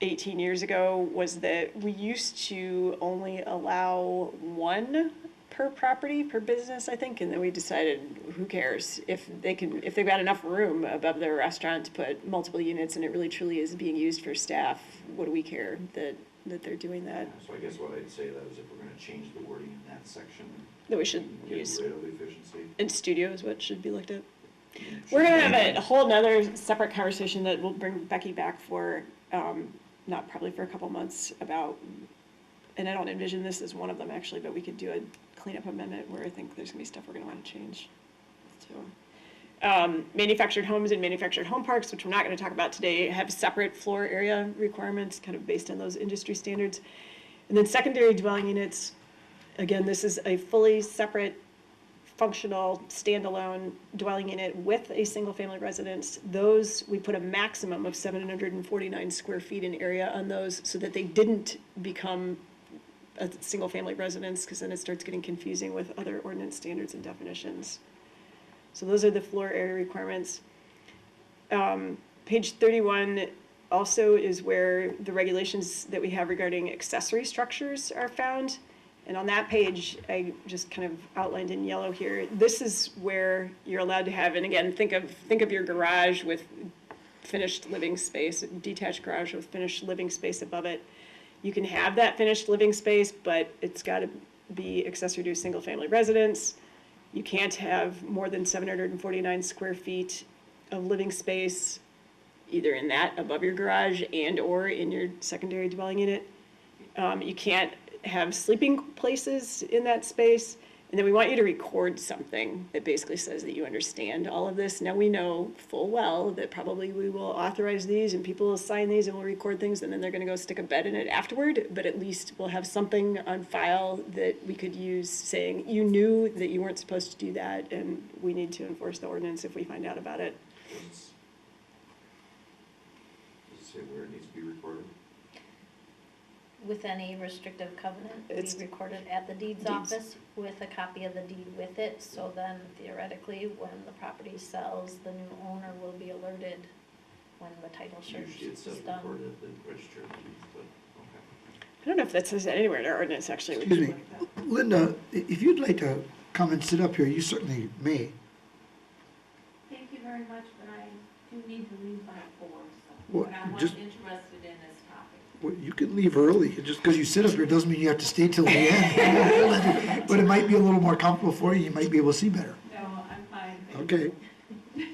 18 years ago was that we used to only allow 1 per property, per business, I think, and then we decided, who cares? If they've got enough room above their restaurant to put multiple units and it really truly is being used for staff, what do we care that they're doing that? So I guess what I'd say that is if we're gonna change the wording in that section, That we should get use, rid of efficiency. and studio is what should be looked at. We're gonna have a whole nother separate conversation that we'll bring Becky back for, not probably for a couple months about, and I don't envision this as one of them actually, but we could do a cleanup amendment where I think there's gonna be stuff we're gonna wanna change. So, manufactured homes and manufactured home parks, which we're not gonna talk about today, have separate floor area requirements, kind of based on those industry standards. And then secondary dwelling units, again, this is a fully separate, functional, standalone dwelling unit with a single-family residence. Those, we put a maximum of 749 square feet in area on those so that they didn't become a single-family residence, because then it starts getting confusing with other ordinance standards and definitions. So those are the floor area requirements. Page 31 also is where the regulations that we have regarding accessory structures are found. And on that page, I just kind of outlined in yellow here, this is where you're allowed to have, and again, think of your garage with finished living space, detached garage with finished living space above it. You can have that finished living space, but it's gotta be accessory to a single-family residence. You can't have more than 749 square feet of living space, either in that above your garage and or in your secondary dwelling unit. You can't have sleeping places in that space. And then we want you to record something that basically says that you understand all of this. Now we know full well that probably we will authorize these and people will sign these and we'll record things and then they're gonna go stick a bed in it afterward. But at least we'll have something on file that we could use saying, you knew that you weren't supposed to do that and we need to enforce the ordinance if we find out about it. Does it say where it needs to be recorded? With any restrictive covenant, It's- we record it at the deeds office with a copy of the deed with it, so then theoretically, when the property sells, the new owner will be alerted when the title search Usually it is says done. recorded at the register of deeds, but, okay. I don't know if that says that anywhere in our ordinance, actually. We Excuse should me, look at that. Linda, if you'd like to come and sit up here, you certainly may. Thank you very much, but I do need to leave by 4, so, Well, but I was just- interested in this topic. Well, you can leave early, just because you sit up here doesn't mean you have to stay till the end. But it might be a little more comfortable for you, you might be able to see better. No, I'm fine. thank you. Okay,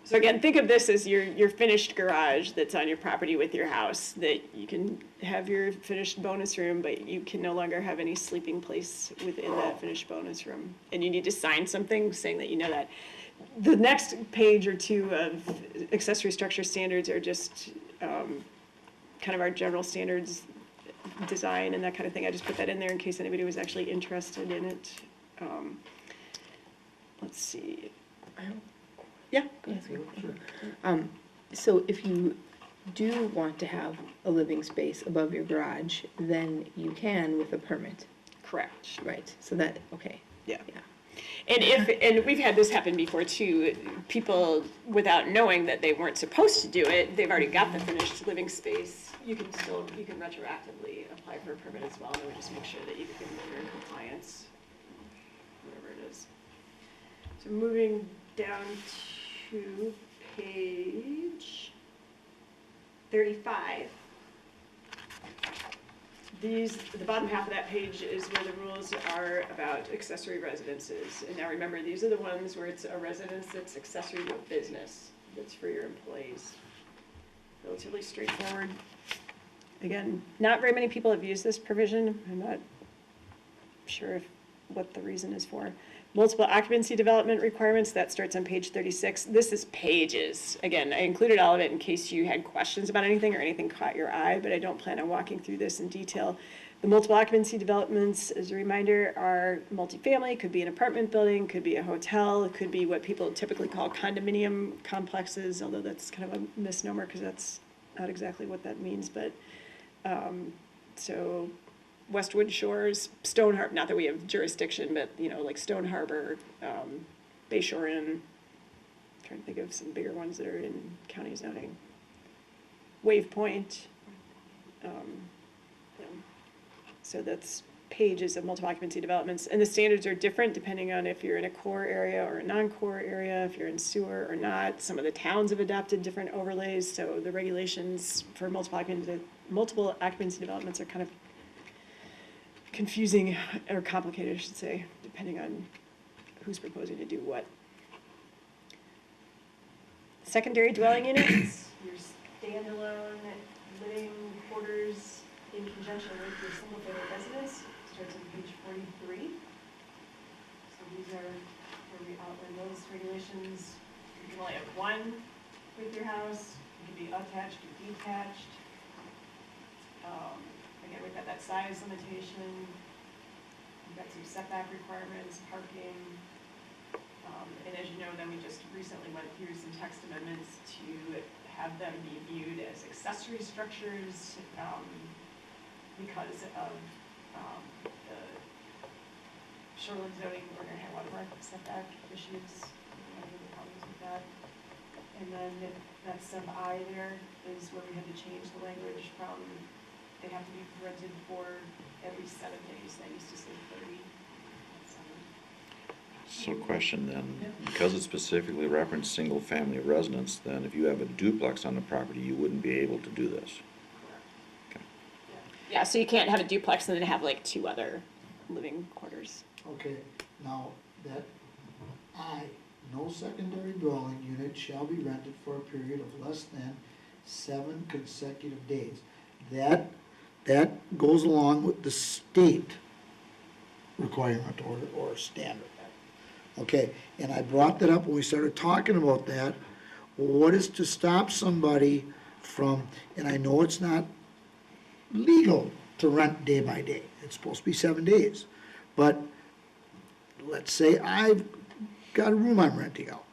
So again, think of this as your finished garage that's on your property with your house, that you can have your finished bonus room, but you can no longer have any sleeping place within that finished bonus room. And you need to sign something saying that you know that. The next page or two of accessory structure standards are just kind of our general standards, design and that kind of thing. I just put that in there in case anybody was actually interested in it. Let's see. Yeah, go ahead. So if you do want to have a living space above your garage, then you can with a permit, Correct. right? So that, okay. Yeah. Yeah. And we've had this happen before too, people, without knowing that they weren't supposed to do it, they've already got the finished living space. You can retroactively apply for a permit as well, and we just make sure that you're in compliance, whatever it is. So moving down to page 35. The bottom half of that page is where the rules are about accessory residences. And now remember, these are the ones where it's a residence that's accessory to a business, that's for your employees. Relatively straightforward. Again, not very many people have used this provision. I'm not sure what the reason is for. Multiple occupancy development requirements, that starts on page 36. This is pages. Again, I included all of it in case you had questions about anything or anything caught your eye, but I don't plan on walking through this in detail. The multiple occupancy developments, as a reminder, are multifamily, could be an apartment building, could be a hotel, it could be what people typically call condominium complexes, although that's kind of a misnomer because that's not exactly what that means, but so Westwood Shores, Stone Harbor, not that we have jurisdiction, but, like Stone Harbor, Bayshore Inn, trying to think of some bigger ones that are in county zoning. Wave Point, so that's pages of multiple occupancy developments, and the standards are different depending on if you're in a core area or a non-core area, if you're in sewer or not. Some of the towns have adopted different overlays, so the regulations for multiple occupancy developments are kind of confusing or complicated, I should say, depending on who's proposing to do what. Secondary dwelling units, your standalone living quarters in conjunction with your single-family residence, starts on page 43. So these are where we outline those regulations. You can only have one with your house. It can be attached or detached. Again, we've got that size limitation, we've got some setback requirements, parking, and as you know, then we just recently went through some text amendments to have them be viewed as accessory structures, because of the shoreline zoning or high water mark setback issues, problems with that. And then that sub I there is where we had to change the language from they have to be rented for every 7 days. That used to say 30. So question then, because it specifically referenced single-family residence, then if you have a duplex on the property, you wouldn't be able to do this? Yeah, so you can't have a duplex and then have like 2 other living quarters. Okay, now, that no secondary dwelling unit shall be rented for a period of less than 7 consecutive days. That goes along with the state requirement or standard. Okay, and I brought that up when we started talking about that. What is to stop somebody from, and I know it's not legal to rent day by day, it's supposed to be 7 days, but let's say I've got a room I'm renting out.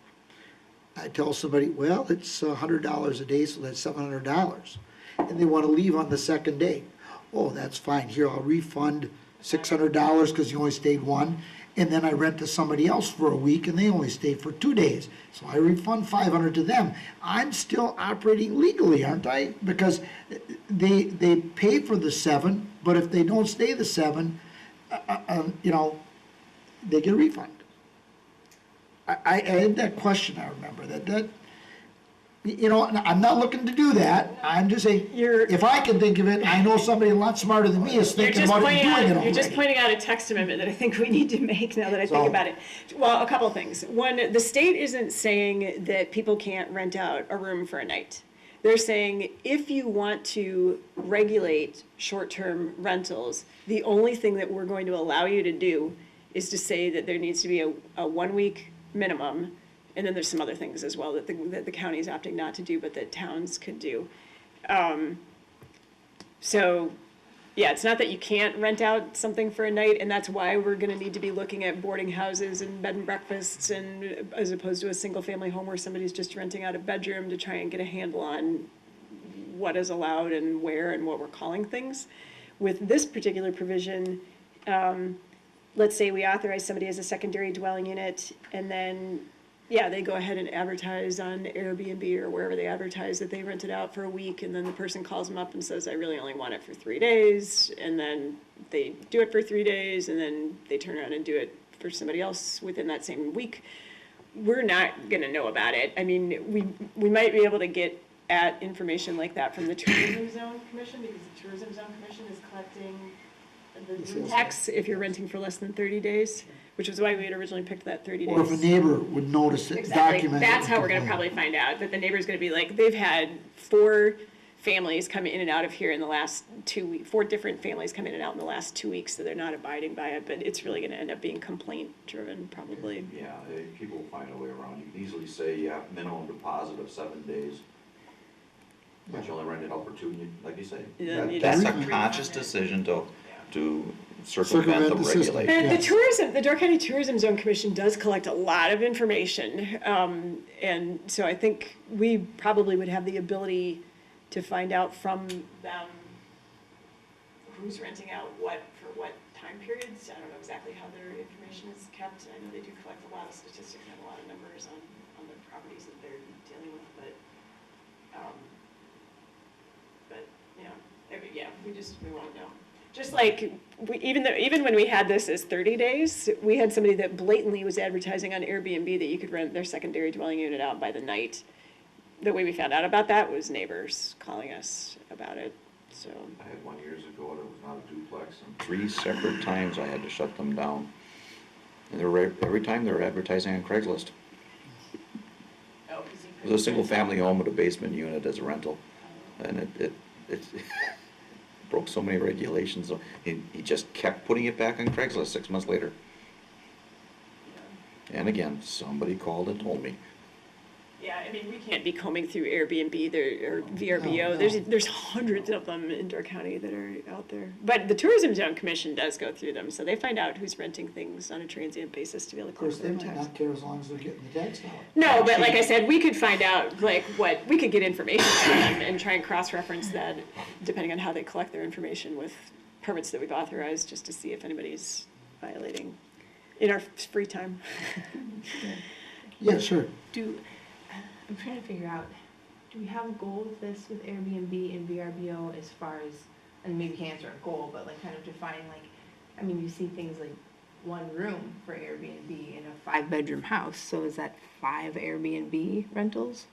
I tell somebody, well, it's $100 a day, so that's $700, and they want to leave on the second day. Oh, that's fine, here, I'll refund $600 because you only stayed 1, and then I rent to somebody else for a week and they only stayed for 2 days. So I refund $500 to them. I'm still operating legally, aren't I? Because they pay for the 7, but if they don't stay the 7, they get a refund. I had that question, I remember, that I'm not looking to do that. I'm just saying, if I can think of it, I know somebody a lot smarter than me is thinking about it and doing it already. You're just pointing out a text amendment that I think we need to make now that I think about it. Well, a couple of things. One, the state isn't saying that people can't rent out a room for a night. They're saying if you want to regulate short-term rentals, the only thing that we're going to allow you to do is to say that there needs to be a 1 week minimum. And then there's some other things as well that the county is opting not to do, but that towns could do. So, yeah, it's not that you can't rent out something for a night, and that's why we're going to need to be looking at boarding houses and bed and breakfasts, and as opposed to a single-family home where somebody's just renting out a bedroom to try and get a handle on what is allowed and where and what we're calling things. With this particular provision, let's say we authorize somebody as a secondary dwelling unit, and then, yeah, they go ahead and advertise on Airbnb or wherever they advertise that they rent it out for a week, and then the person calls them up and says, I really only want it for 3 days, and then they do it for 3 days, and then they turn around and do it for somebody else within that same week. We're not gonna know about it. I mean, we might be able to get at information like that from the Tourism Zone Commission, because the Tourism Zone Commission is collecting the room tax if you're renting for less than 30 days, which is why we had originally picked that 30 days. Or if a neighbor would notice it, Exactly. document it. That's and how we're gonna complain. probably find out, that the neighbor's gonna be like, they've had 4 families come in and out of here in the last 2 weeks, 4 different families come in and out in the last 2 weeks, so they're not abiding by it, but it's really gonna end up being complaint driven, probably. Yeah, people will find a way around. You can easily say you have minimum deposit of 7 days, but you only rent it out for 2, and like you say. Yeah, you That's just a refund conscious it. decision to circumvent Circumvent the the system. regulation. And the Door County Tourism Zone Commission does collect a lot of information, and so I think we probably would have the ability to find out from them who's renting out what for what time periods. I don't know exactly how their information is kept. I know they do collect a lot of statistics and a lot of numbers on the properties that they're dealing with, but yeah, we won't know. Just like, even when we had this as 30 days, we had somebody that blatantly was advertising on Airbnb that you could rent their secondary dwelling unit out by the night. The way we found out about that was neighbors calling us about it, so. I had one years ago, it was not a duplex, and 3 separate times I had to shut them down. And every time they were advertising on Craigslist. Oh, It was a single-family home with a basement unit as a rental, and it broke so many regulations. He just kept putting it back on Craigslist 6 months later. And again, somebody called and told me. Yeah, I mean, we can't be combing through Airbnb or VRBO. No. There's hundreds of them in Door County that are out there. But the Tourism Zone Commission does go through them, so they find out who's renting things on a transient basis to be able to Of course, collect they their might tax. not care as long as they're getting the tax dollar. No, but like I said, we could find out, like, we could get information from them and try and cross-reference that, depending on how they collect their information with permits that we've authorized, just to see if anybody's violating in our free time. Yeah, sure. I'm trying to figure out, do we have a goal with this with Airbnb and VRBO as far as, and maybe you can't answer a goal, but like kind of defining like, I mean, you see things like 1 room for Airbnb in a 5-bedroom house, so is that 5 Airbnb rentals?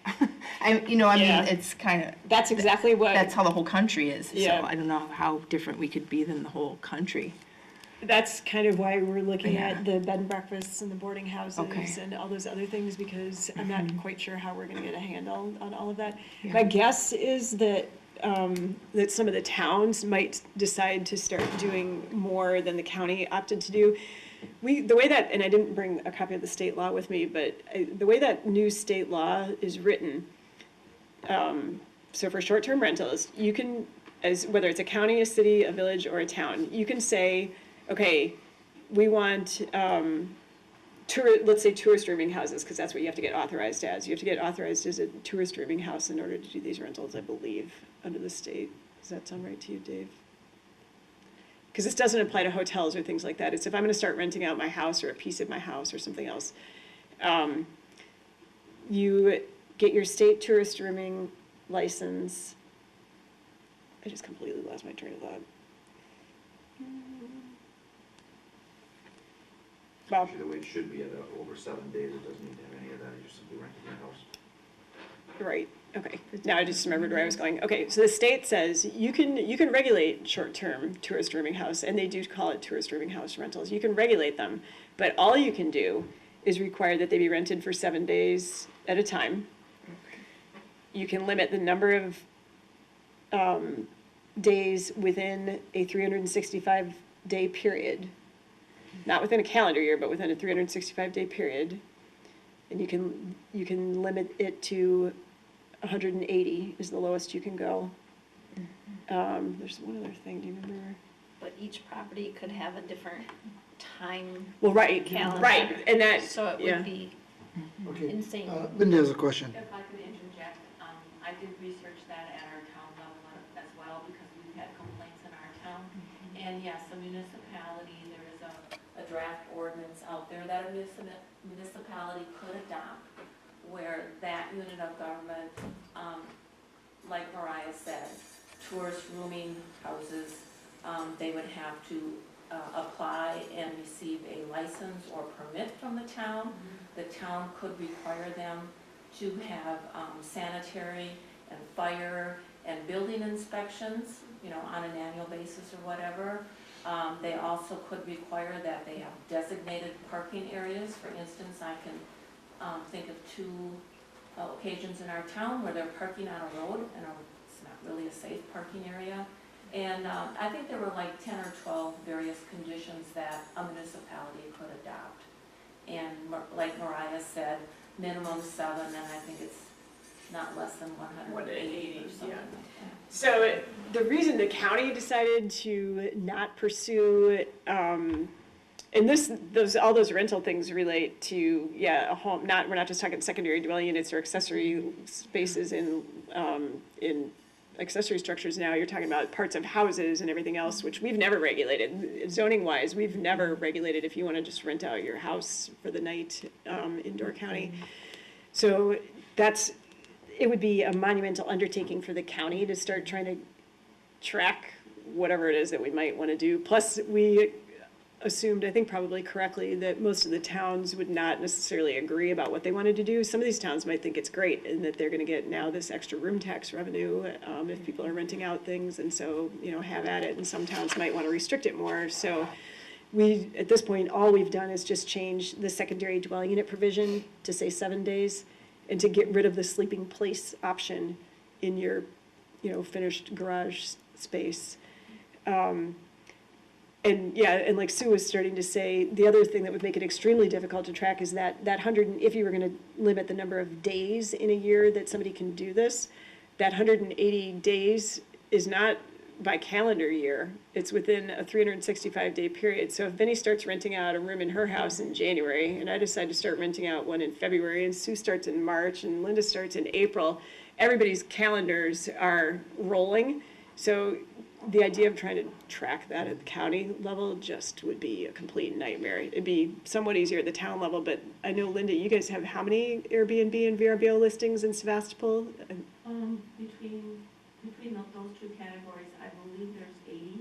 Yeah. mean, it's kind of, That's exactly what. that's how the whole country is, so Yeah. I don't know how different we could be than the whole country. That's kind of why we're looking Yeah. at the bed and breakfasts and the boarding houses Okay. and all those other things, because I'm not quite sure how we're gonna get a handle on all of that. Yeah. My guess is that, that some of the towns might decide to start doing more than the county opted to do. The way that, and I didn't bring a copy of the state law with me, but the way that new state law is written, so for short-term rentals, you can, whether it's a county, a city, a village, or a town, you can say, okay, we want, let's say tourist rooming houses, because that's what you have to get authorized as. You have to get authorized as a tourist rooming house in order to do these rentals, I believe, under the state. Does that sound right to you, Dave? Because this doesn't apply to hotels or things like that. It's if I'm gonna start renting out my house or a piece of my house or something else. You get your state tourist rooming license. I just completely lost my train of thought. Well, Actually, the way it should be at over 7 days, it doesn't need to have any of that, you're simply renting your house. right, okay. Now I just remembered where I was going. Okay, so the state says you can regulate short-term tourist rooming house, and they do call it tourist rooming house rentals. You can regulate them, but all you can do is require that they be rented for 7 days at a time. You can limit the number of days within a 365-day period. Not within a calendar year, but within a 365-day period. And you can limit it to 180 is the lowest you can go. There's one other thing, do you remember? But each property could have a different time Well, right, calendar. right, and that, So it yeah. would be Okay. insane. Linda has a question. If I could interject, I did research that at our town level as well, because we've had complaints in our town. And yes, a municipality, there is a draft ordinance out there that a municipality could adopt, where that unit of government, like Mariah said, tourist rooming houses, they would have to apply and receive a license or permit from the town. The town could require them to have sanitary and fire and building inspections, you know, on an annual basis or whatever. They also could require that they have designated parking areas. For instance, I can think of 2 occasions in our town where they're parking on a road and it's not really a safe parking area. And I think there were like 10 or 12 various conditions that a municipality could adopt. And like Mariah said, minimum 7, and I think it's not less than 180 or something like that. So the reason the county decided to not pursue, and all those rental things relate to, a home, we're not just talking secondary dwelling units or accessory spaces in accessory structures now, you're talking about parts of houses and everything else, which we've never regulated. Zoning-wise, we've never regulated if you want to just rent out your house for the night in Door County. So it would be a monumental undertaking for the county to start trying to track whatever it is that we might want to do. Plus, we assumed, I think probably correctly, that most of the towns would not necessarily agree about what they wanted to do. Some of these towns might think it's great and that they're going to get now this extra room tax revenue if people are renting out things, and so, you know, have at it. And some towns might want to restrict it more. So at this point, all we've done is just change the secondary dwelling unit provision to say 7 days, and to get rid of the sleeping place option in your, you know, finished garage space. And like Sue was starting to say, the other thing that would make it extremely difficult to track is that 100, if you were gonna limit the number of days in a year that somebody can do this, that 180 days is not by calendar year, it's within a 365-day period. So if Vinnie starts renting out a room in her house in January, and I decide to start renting out one in February, and Sue starts in March, and Linda starts in April, everybody's calendars are rolling. So the idea of trying to track that at the county level just would be a complete nightmare. It'd be somewhat easier at the town level, but I know, Linda, you guys have how many Airbnb and VRBO listings in Sevastopol? Between those 2 categories, I believe there's 80,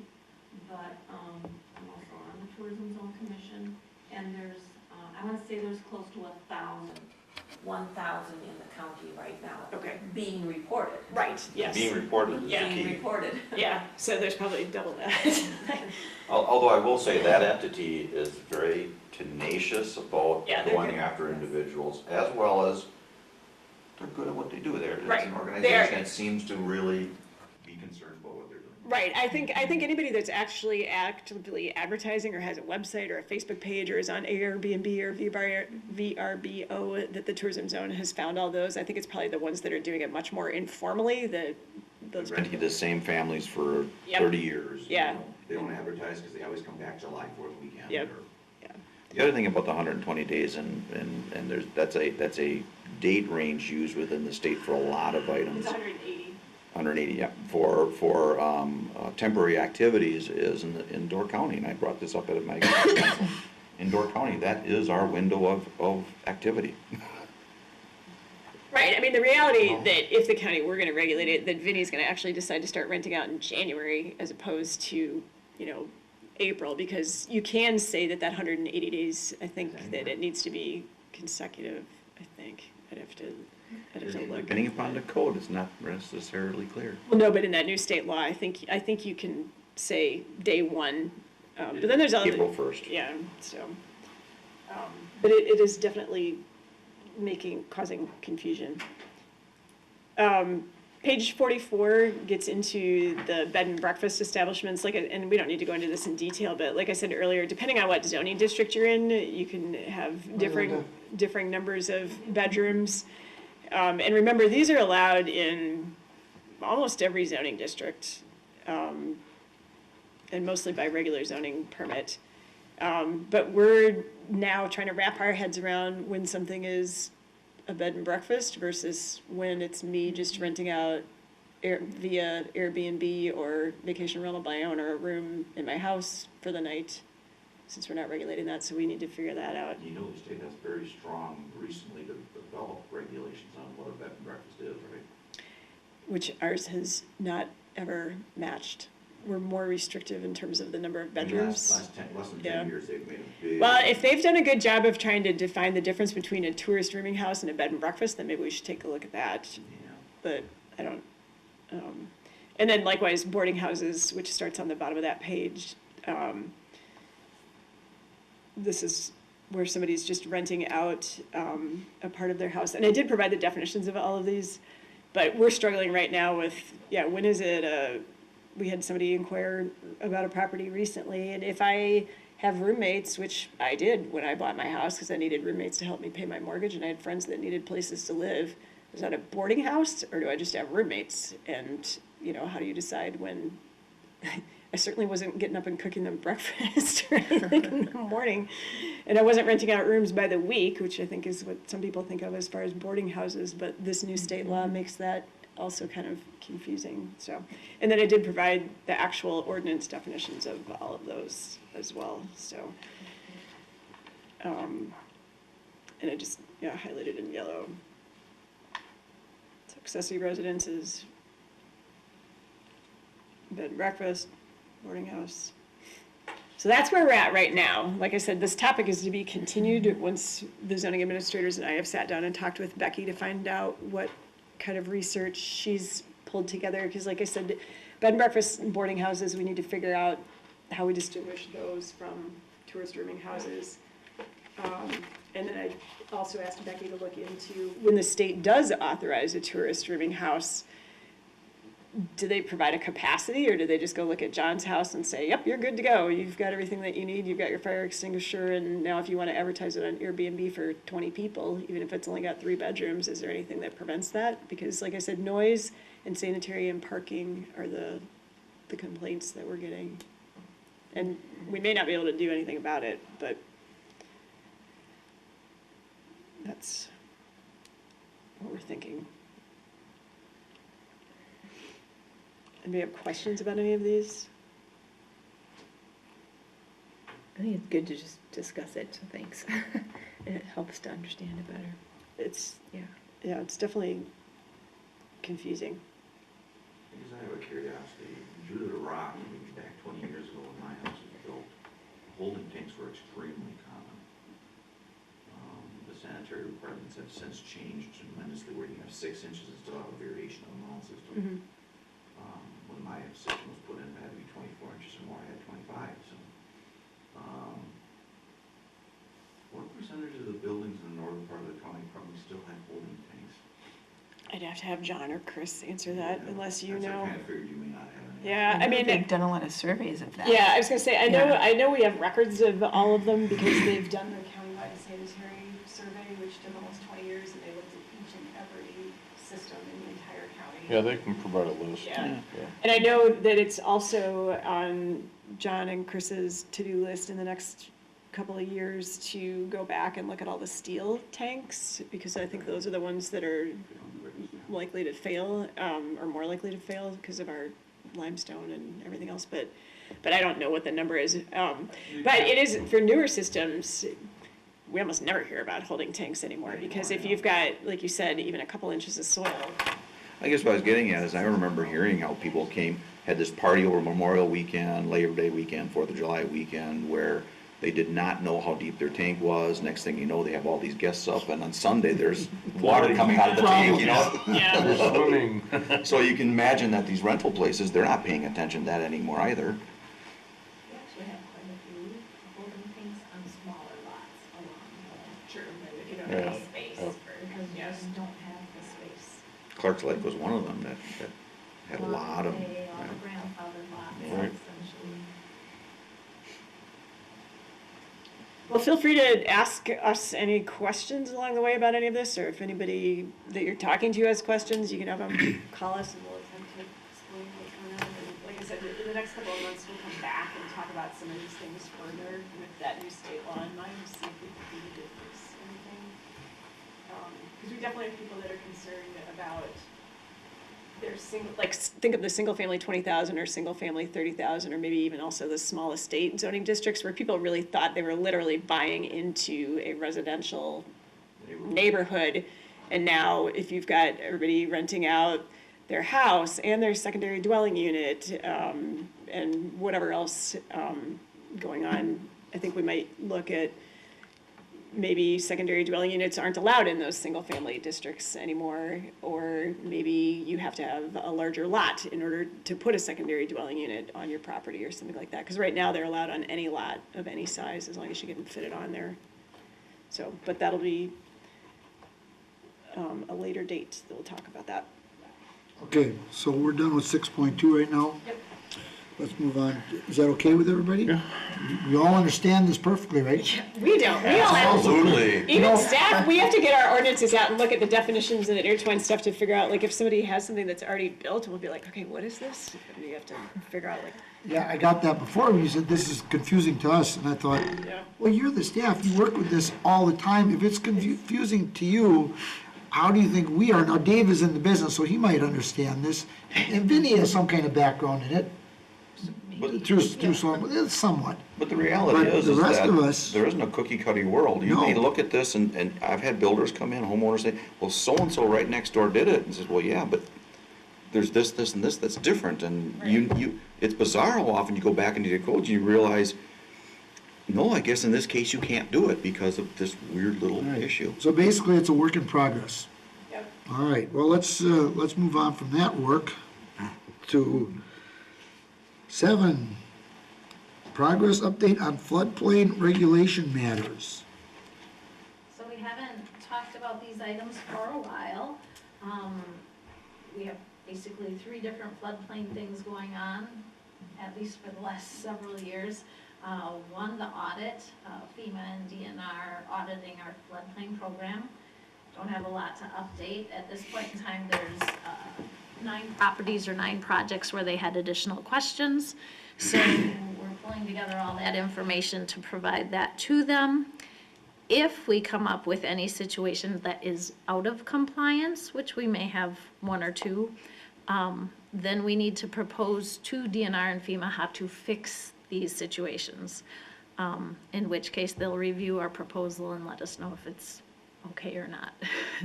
but I'm also on the Tourism Zone Commission, and there's, I want to say there's close to 1,000 in the county right now. Okay. Being reported. Right, yes. Being reported is the Being key. reported. Yeah, so there's probably double that. Although I will say that entity is very tenacious about Yeah, they're going good. after individuals, as well as they're good at what they do there. Right. It's an They organization are. that seems to really be concerned about what they're doing. Right, I think anybody that's actually actively advertising or has a website or a Facebook page or is on Airbnb or VRBO, that the tourism zone has found all those. I think it's probably the ones that are doing it much more informally, those They've rented the same families for Yep. 30 years. you Yeah. know. They don't advertise because they always come back July 4th weekend. Yep. or- Yeah. The other thing about the 120 days, and that's a date range used within the state for a lot of items. It's 180. 180, yeah, for temporary activities is in Door County, and I brought this up at my council. In Door County, that is our window of activity. Right, I mean, the reality that if the county were gonna regulate it, that Vinnie's gonna actually decide to start renting out in January as opposed to, you know, April, because you can say that 180 days, I think that it needs to be consecutive, I think. I'd have to look. Depending upon the code, it's not necessarily clear. Well, no, but in that new state law, I think you can say day 1, but then there's other. April 1st. Yeah, so, but it is definitely causing confusion. Page 44 gets into the bed and breakfast establishments, and we don't need to go into this in detail, but like I said earlier, depending on what zoning district you're in, you can have differing numbers of bedrooms. And remember, these are allowed in almost every zoning district, and mostly by regular zoning permit. But we're now trying to wrap our heads around when something is a bed and breakfast versus when it's me just renting out via Airbnb or vacation rental by own or a room in my house for the night, since we're not regulating that, so we need to figure that out. You know, the state has very strong, recently developed regulations on what a bed and breakfast is, right? Which ours has not ever matched. We're more restrictive in terms of the number of bedrooms. Less than Yeah. 10 years, they've made a big. Well, if they've done a good job of trying to define the difference between a tourist rooming house and a bed and breakfast, then maybe we should take a look at that. Yeah. But I don't, and then likewise, boarding houses, which starts on the bottom of that page. This is where somebody's just renting out a part of their house. And I did provide the definitions of all of these, but we're struggling right now with, when is it, we had somebody inquire about a property recently, and if I have roommates, which I did when I bought my house, because I needed roommates to help me pay my mortgage, and I had friends that needed places to live, is that a boarding house, or do I just have roommates? And, how do you decide when? I certainly wasn't getting up and cooking them breakfast or anything in the morning, and I wasn't renting out rooms by the week, which I think is what some people think of as far as boarding houses, but this new state law makes that also kind of confusing, so. And then I did provide the actual ordinance definitions of all of those as well, so. And I just, highlighted in yellow. So accessory residences, bed and breakfast, boarding house. So that's where we're at right now. Like I said, this topic is to be continued once the zoning administrators and I have sat down and talked with Becky to find out what kind of research she's pulled together, because like I said, bed and breakfast and boarding houses, we need to figure out how we distinguish those from tourist rooming houses. And then I also asked Becky to look into, when the state does authorize a tourist rooming house, do they provide a capacity, or do they just go look at John's house and say, yep, you're good to go, you've got everything that you need, you've got your fire extinguisher, and now if you want to advertise it on Airbnb for 20 people, even if it's only got 3 bedrooms, is there anything that prevents that? Because like I said, noise and sanitary and parking are the complaints that we're getting. And we may not be able to do anything about it, but that's what we're thinking. Anybody have questions about any of these? I think it's good to just discuss it, so thanks. It helps to understand it better. It's, Yeah. it's definitely confusing. I guess I have a curiosity. Due to the rock, maybe back 20 years ago when my house was built, holding tanks were extremely common. The sanitary requirements have since changed tremendously, where you have 6 inches and still have a variation of the mound system. Mm-hmm. When my system was put in, it had to be 24 inches or more, I had 25, so. What percentage of the buildings in the northern part of the county probably still have holding tanks? I'd have to have John or Chris answer that, Yeah, unless you that's- know. I kind of figured you may not have any. Yeah, I mean, They've done a lot of surveys of that. yeah, I was gonna say, I Yeah. know we have records of all of them because they've done the countywide sanitary survey, which took almost 20 years, and they looked at each and every system in the entire county. Yeah, they can provide a list. Yeah. And I know that it's also on John and Chris's to-do list in the next couple of years to go back and look at all the steel tanks, because I think those are the ones that are likely to fail, or more likely to fail because of our limestone and everything else, but I don't know what the number is. But it is, for newer systems, we almost never hear about holding tanks anymore, because if you've got, like you said, even a couple inches of soil. I guess what I was getting at is I remember hearing how people had this party over Memorial Weekend, Labor Day weekend, 4th of July weekend, where they did not know how deep their tank was. Next thing you know, they have all these guests up, and on Sunday, there's water coming out of the tank, you know? Yeah. Swimming. So you can imagine that these rental places, they're not paying attention to that anymore either. We actually have quite a few holding tanks on smaller lots along Sure. you don't Yeah. have space Yeah. because you just don't have the space. Clark's Lake was one of them that had a lot of. They are grandfathered lots, Right. essentially. Well, feel free to ask us any questions along the way about any of this, or if anybody that you're talking to has questions, you can have them call us and we'll attempt to explain what's going on. And like I said, in the next couple of months, we'll come back and talk about some of these things further with that new state law in mind, to see if we need to fix anything. Because we definitely have people that are concerned about their single, like, think of the single family 20,000 or single family 30,000, or maybe even also the small estate zoning districts where people really thought they were literally buying into a residential neighborhood. And now if you've got everybody renting out their house and their secondary dwelling unit, and whatever else going on, I think we might look at maybe secondary dwelling units aren't allowed in those single-family districts anymore, or maybe you have to have a larger lot in order to put a secondary dwelling unit on your property or something like that. Because right now, they're allowed on any lot of any size, as long as you can fit it on there. So, but that'll be a later date that we'll talk about that. Okay, so we're done with 6.2 right now? Yep. Let's move on. Is that okay with everybody? Yeah. We all understand this perfectly, right? We don't, we all have. Absolutely. Even staff, we have to get our ordinances out and look at the definitions and the intertwined stuff to figure out, like, if somebody has something that's already built, we'll be like, okay, what is this? And you have to figure out, like, Yeah, I got that before when you said this is confusing to us, and I thought, yeah. well, you're the staff, you work with this all the time. If it's confusing to you, how do you think we are? Now, Dave is in the business, so he might understand this, and Vinny has some kind of background in it. Through somewhat. But the reality But is the rest that of us- there isn't a cookie-cutter world. You may No. look at this, and I've had builders come in, homeowners say, well, so-and-so right next door did it, and says, well, yeah, but there's this, and this that's different, and it's bizarre how often you go back into your codes, and you realize, no, I guess in this case you can't do it because of this weird little Right. issue. So basically, it's a work in progress. Yep. All right, well, let's move on from that work to 7, progress update on floodplain regulation matters. So we haven't talked about these items for a while. We have basically 3 different floodplain things going on, at least for the last several years. One, the audit, FEMA and DNR auditing our floodplain program. Don't have a lot to update. At this point in time, there's 9 properties or 9 projects where they had additional questions. So we're pulling together all that information to provide that to them. If we come up with any situation that is out of compliance, which we may have 1 or 2, then we need to propose to DNR and FEMA how to fix these situations. In which case they'll review our proposal and let us know if it's okay or not.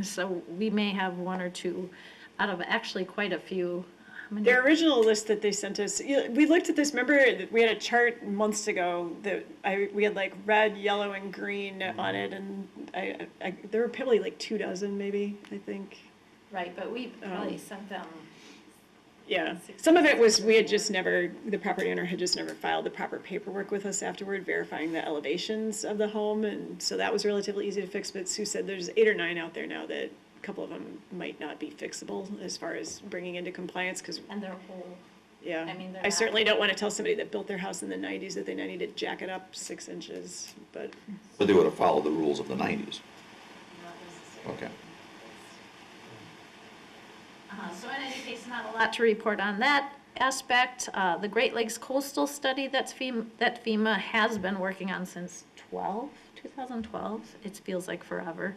So we may have 1 or 2 out of actually quite a few. How many? Their original list that they sent us, we looked at this, remember, we had a chart months ago that we had like red, yellow, and green on it, and there were probably like 24 maybe, I think. Right, but we probably sent them. Yeah, some of it was, we had just never, the property owner had just never filed the proper paperwork with us afterward, verifying the elevations of the home, and so that was relatively easy to fix, but Sue said there's 8 or 9 out there now that a couple of them might not be fixable as far as bringing into compliance, because, And their whole, yeah. I mean, they're I not- certainly don't want to tell somebody that built their house in the 90s that they now need to jack it up 6 inches, but. But they would have followed the rules of the 90s. not necessarily. Okay. So in any case, not a lot to report on that aspect. The Great Lakes Coastal Study that FEMA has been working on since 2012. It feels like forever.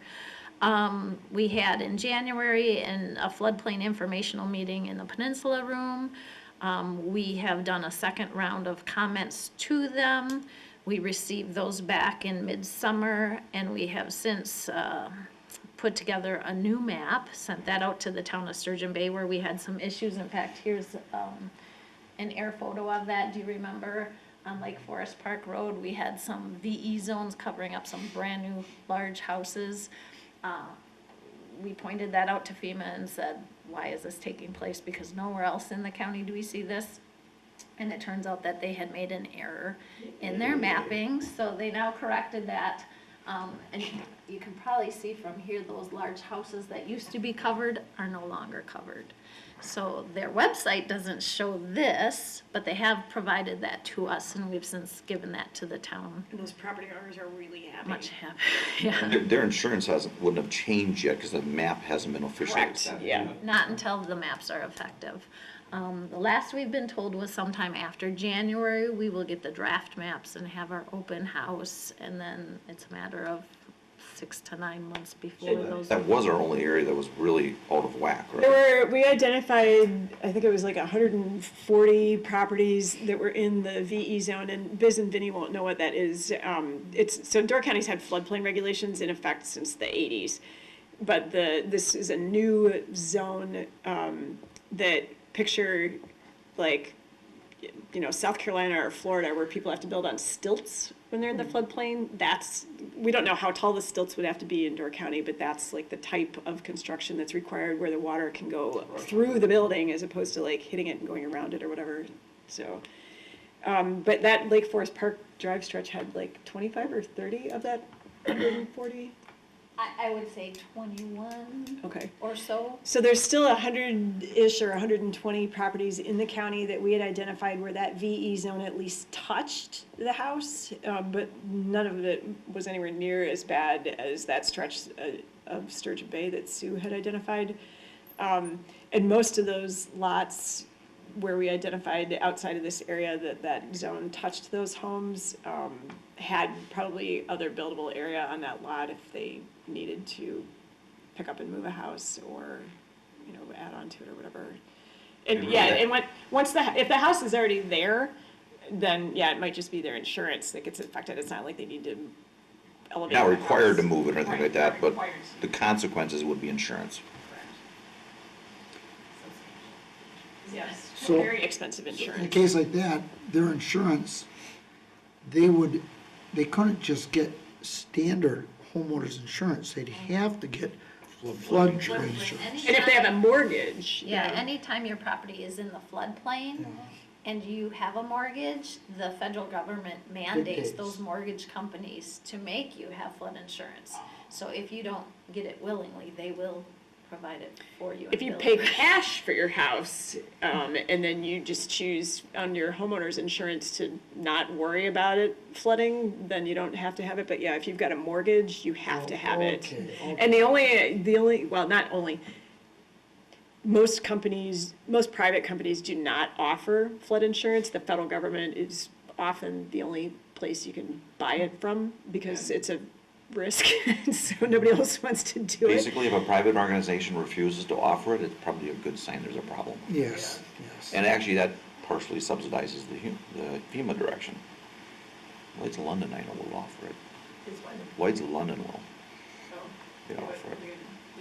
We had in January a floodplain informational meeting in the Peninsula Room. We have done a second round of comments to them. We received those back in midsummer, and we have since put together a new map, sent that out to the town of Sturgeon Bay where we had some issues. In fact, here's an air photo of that. Do you remember on Lake Forest Park Road, we had some VE zones covering up some brand new large houses. We pointed that out to FEMA and said, why is this taking place? Because nowhere else in the county do we see this. And it turns out that they had made an error in their mapping, so they now corrected that. And you can probably see from here, those large houses that used to be covered are no longer covered. So their website doesn't show this, but they have provided that to us, and we've since given that to the town. And those property owners are really happy. Much happy, yeah. Their insurance wouldn't have changed yet because the map hasn't been officially Correct, accepted. yeah. Not until the maps are effective. The last we've been told was sometime after January, we will get the draft maps and have our open house, and then it's a matter of 6 to 9 months before those. That was our only area that was really out of whack, right? We identified, I think it was like 140 properties that were in the VE zone, and Biz and Vinny won't know what that is. So Door County's had floodplain regulations in effect since the 80s. But this is a new zone that picture like, South Carolina or Florida where people have to build on stilts when they're in the floodplain. We don't know how tall the stilts would have to be in Door County, but that's like the type of construction that's required where the water can go through the building as opposed to like hitting it and going around it or whatever. So, but that Lake Forest Park Drive stretch had like 25 or 30 of that 140. I would say 21 Okay. or so. So there's still 100-ish or 120 properties in the county that we had identified where that VE zone at least touched the house, but none of it was anywhere near as bad as that stretch of Sturgeon Bay that Sue had identified. And most of those lots where we identified outside of this area that zone touched those homes had probably other buildable area on that lot if they needed to pick up and move a house or, add on to it or whatever. And if the house is already there, then it might just be their insurance that gets affected. It's not like they need to elevate. Not the required to house. move it or anything Right, like that, not but required to. the consequences would be insurance. Yes, So- very expensive In a insurance. case like that, their insurance, they couldn't just get standard homeowners insurance. They'd have to get flood insurance. And if they have a mortgage. Yeah, anytime your property is in the floodplain and you have a mortgage, the federal government mandates Dictates. those mortgage companies to make you have flood insurance. So if you don't get it willingly, they will provide it for you. If you pay cash for your house, and then you just choose on your homeowner's insurance to not worry about it flooding, then you don't have to have it. But yeah, if you've got a mortgage, you have to have it. Okay. And not only, most private companies do not offer flood insurance. The federal government is often the only place you can buy it from because it's a risk, so nobody else wants to do it. Basically, if a private organization refuses to offer it, it's probably a good sign there's a problem. Yes. And actually, that partially subsidizes the FEMA direction. Lloyd's of London, I know, will offer it. Lloyd's of London will. They offer it.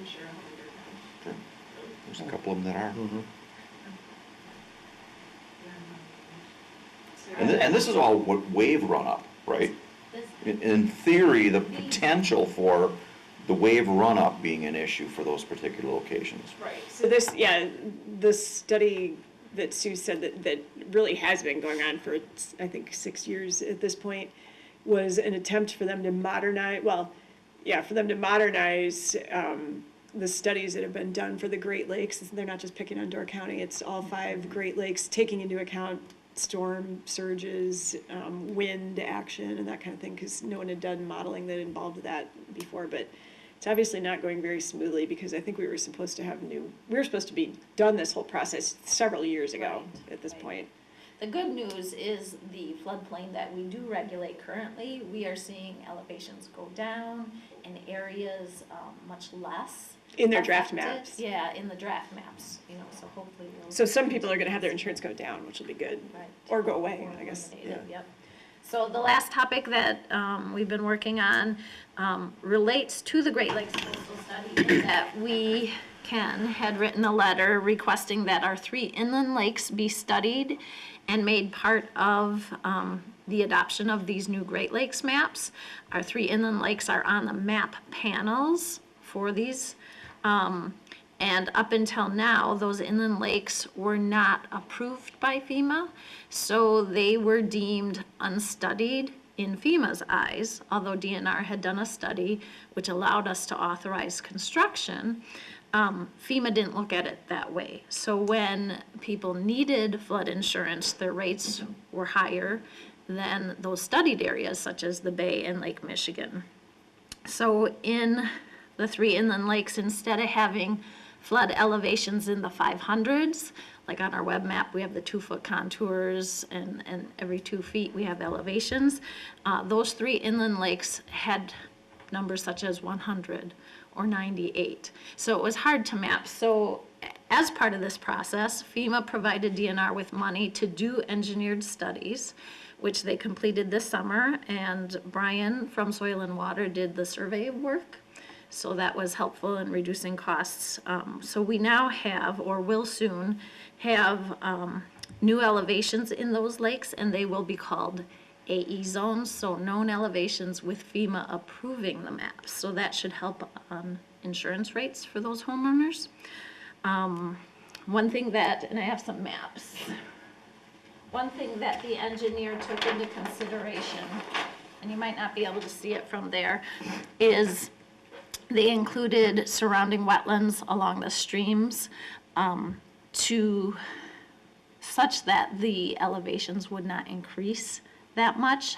Sure. There's a couple of them that are. And this is all wave run-up, right? In theory, the potential for the wave run-up being an issue for those particular locations. Right, so the study that Sue said that really has been going on for, I think, 6 years at this point, was an attempt for them to modernize, the studies that have been done for the Great Lakes. They're not just picking on Door County, it's all 5 Great Lakes, taking into account storm surges, wind action, and that kind of thing, because no one had done modeling that involved that before. But it's obviously not going very smoothly because I think we were supposed to be done this whole process several years ago at this point. The good news is the floodplain that we do regulate currently, we are seeing elevations go down and areas much less. In their draft affected. maps. Yeah, in the draft maps, so hopefully we'll. So some people are gonna have their insurance go down, which will be good. Right. Or go away, I guess. Eliminated, Yep. So the last topic that we've been working on relates to the Great Lakes Coastal Study, in that Ken had written a letter requesting that our 3 inland lakes be studied and made part of the adoption of these new Great Lakes maps. Our 3 inland lakes are on the map panels for these. And up until now, those inland lakes were not approved by FEMA, so they were deemed unstudied in FEMA's eyes, although DNR had done a study which allowed us to authorize construction. FEMA didn't look at it that way. So when people needed flood insurance, their rates were higher than those studied areas, such as the Bay and Lake Michigan. So in the 3 inland lakes, instead of having flood elevations in the 500s, like on our web map, we have the 2-foot contours, and every 2 feet we have elevations. Those 3 inland lakes had numbers such as 100 or 98. So it was hard to map. So as part of this process, FEMA provided DNR with money to do engineered studies, which they completed this summer, and Brian from Soil and Water did the survey work. So that was helpful in reducing costs. So we now have, or will soon, have new elevations in those lakes, and they will be called AE zones, so known elevations with FEMA approving the maps. So that should help on insurance rates for those homeowners. One thing that, and I have some maps, one thing that the engineer took into consideration, and you might not be able to see it from there, is they included surrounding wetlands along the streams to such that the elevations would not increase that much.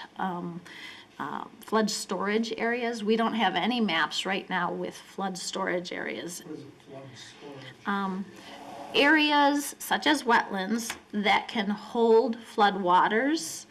Flood storage areas, we don't have any maps right now with flood storage areas. What is it, flood storage? Areas such as wetlands that can hold flood waters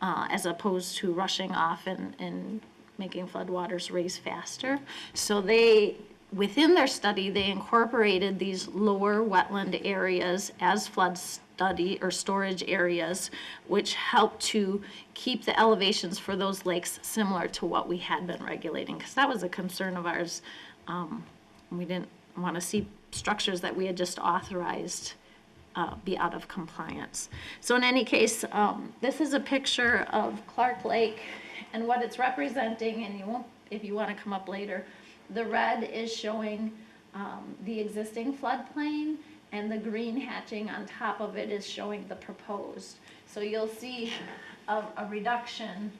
as opposed to rushing off and making flood waters raise faster. So they, within their study, they incorporated these lower wetland areas as flood study or storage areas, which help to keep the elevations for those lakes similar to what we had been regulating, because that was a concern of ours. We didn't want to see structures that we had just authorized be out of compliance. So in any case, this is a picture of Clark Lake and what it's representing, and you won't, if you want to come up later, the red is showing the existing floodplain, and the green hatching on top of it is showing the proposed. So you'll see a reduction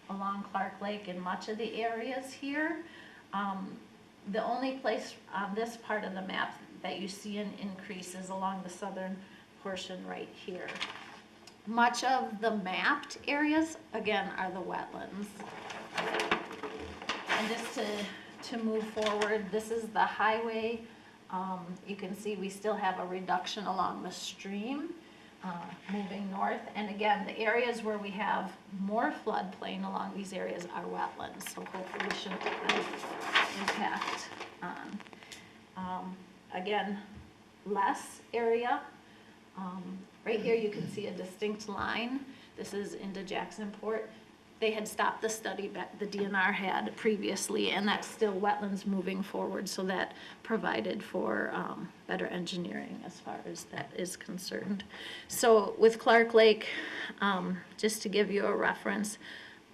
along Clark Lake in much of the areas here. The only place on this part of the map that you see an increase is along the southern portion right here. Much of the mapped areas, again, are the wetlands. And just to move forward, this is the highway. You can see we still have a reduction along the stream moving north. And again, the areas where we have more floodplain along these areas are wetlands, so hopefully we shouldn't have impact on. Again, less area. Right here you can see a distinct line. This is into Jacksonport. They had stopped the study, the DNR had previously, and that's still wetlands moving forward, so that provided for better engineering as far as that is concerned. So with Clark Lake, just to give you a reference,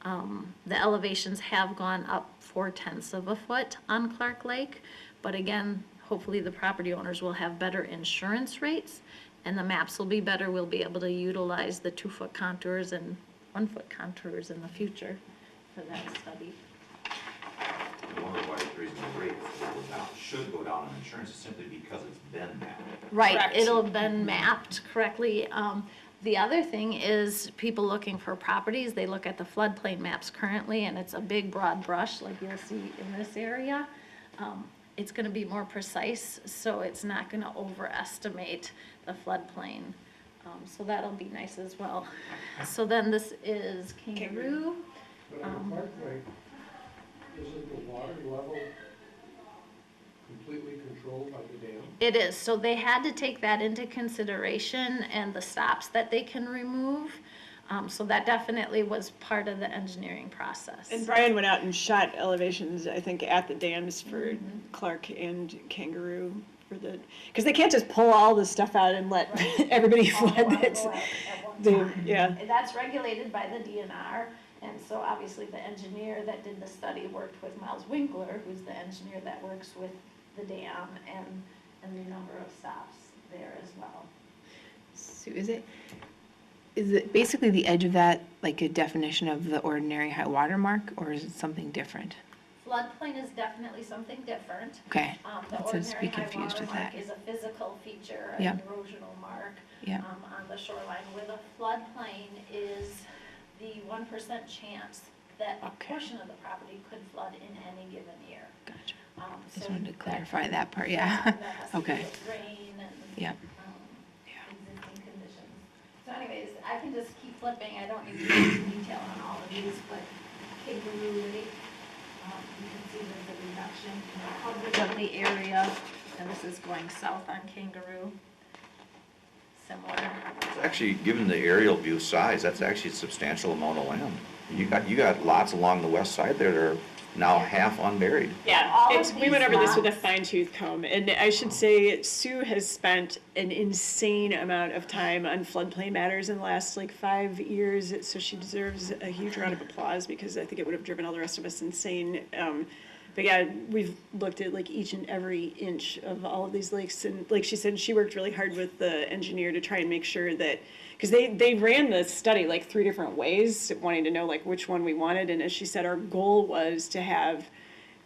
the elevations have gone up 4/10 of a foot on Clark Lake, but again, hopefully the property owners will have better insurance rates, and the maps will be better. We'll be able to utilize the 2-foot contours and 1-foot contours in the future for that study. I wonder why the reason the rates should go down on insurance is simply because it's been mapped. Right, Correct. it'll have been mapped correctly. The other thing is people looking for properties, they look at the floodplain maps currently, and it's a big broad brush like you'll see in this area. It's gonna be more precise, so it's not gonna overestimate the floodplain. So that'll be nice as well. So then this is Kangaroo. But on Clark Lake, isn't the water level completely controlled by the dam? It is, so they had to take that into consideration and the stops that they can remove. So that definitely was part of the engineering process. And Brian went out and shot elevations, I think, at the dams for Clark and Kangaroo for the, because they can't just pull all this stuff out and let everybody flood it. Yeah. That's regulated by the DNR, and so obviously the engineer that did the study worked with Miles Winkler, who's the engineer that works with the dam and the number of stops there as well. So is it basically the edge of that like a definition of the ordinary high water mark, or is it something different? Floodplain is definitely something different. Okay, The that says be ordinary high confused water with mark that. is a physical feature, Yeah. an erosional mark Yeah. on the shoreline, where the floodplain is the 1% chance that a Okay. portion of the property could flood in any given year. Gotcha. So Just wanted to that- clarify that part, that yeah. has to do Okay. with rain and Yeah. existing conditions. So anyways, I can just keep flipping, I don't need to go into detail on all of these, but Kangaroo Lake, You can see there's a reduction in the coverage of the area, and this is going south on Kangaroo. Similar. It's actually, given the aerial view size, that's actually a substantial amount of land. You got lots along the west side there that are now half unburied. Yeah, All of we went over these this with a lots- fine tooth comb, and I should say Sue has spent an insane amount of time on floodplain matters in the last like 5 years, so she deserves a huge round of applause because I think it would have driven all the rest of us insane. But yeah, we've looked at like each and every inch of all of these lakes, and like she said, she worked really hard with the engineer to try and make sure that, because they ran the study like 3 different ways, wanting to know like which one we wanted, and as she said, our goal was to have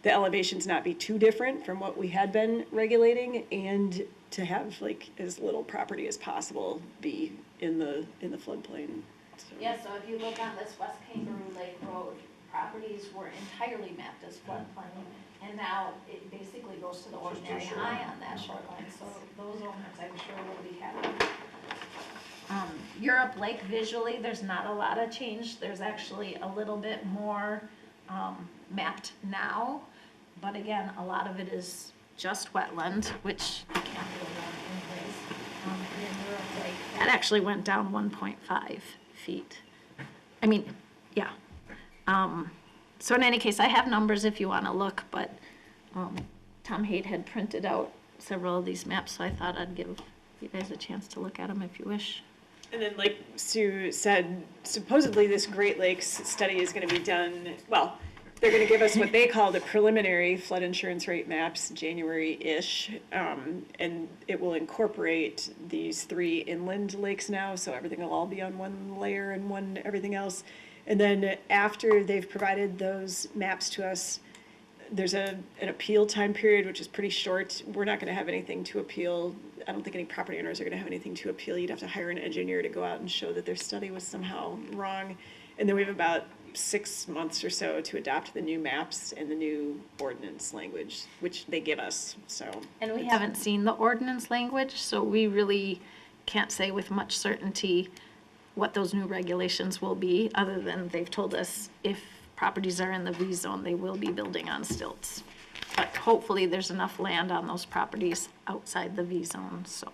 the elevations not be too different from what we had been regulating, and to have like as little property as possible be in the floodplain. So. Yeah, so if you look on this West Kangaroo Lake Road, properties were entirely mapped as floodplain, and now it basically goes to the ordinary high on that shoreline, so those owners, I'm sure, will be happy. Europe Lake visually, there's not a lot of change. There's actually a little bit more mapped now, but again, a lot of it is just wetland, which you can't build on anyways. And in Europe Lake, that actually went down 1.5 feet. I mean, yeah. So in any case, I have numbers if you want to look, but Tom Haight had printed out several of these maps, so I thought I'd give you guys a chance to look at them if you wish. And then, like Sue said, supposedly this Great Lakes study is going to be done, well, they're going to give us what they call the preliminary flood insurance rate maps, January-ish, and it will incorporate these 3 inland lakes now, so everything will all be on one layer and one everything else. And then after they've provided those maps to us, there's an appeal time period, which is pretty short. We're not going to have anything to appeal. I don't think any property owners are going to have anything to appeal. You'd have to hire an engineer to go out and show that their study was somehow wrong. And then we have about 6 months or so to adopt the new maps and the new ordinance language, which they give us, so. And we haven't seen the ordinance language, so we really can't say with much certainty what those new regulations will be, other than they've told us if properties are in the V zone, they will be building on stilts. But hopefully there's enough land on those properties outside the V zone, so.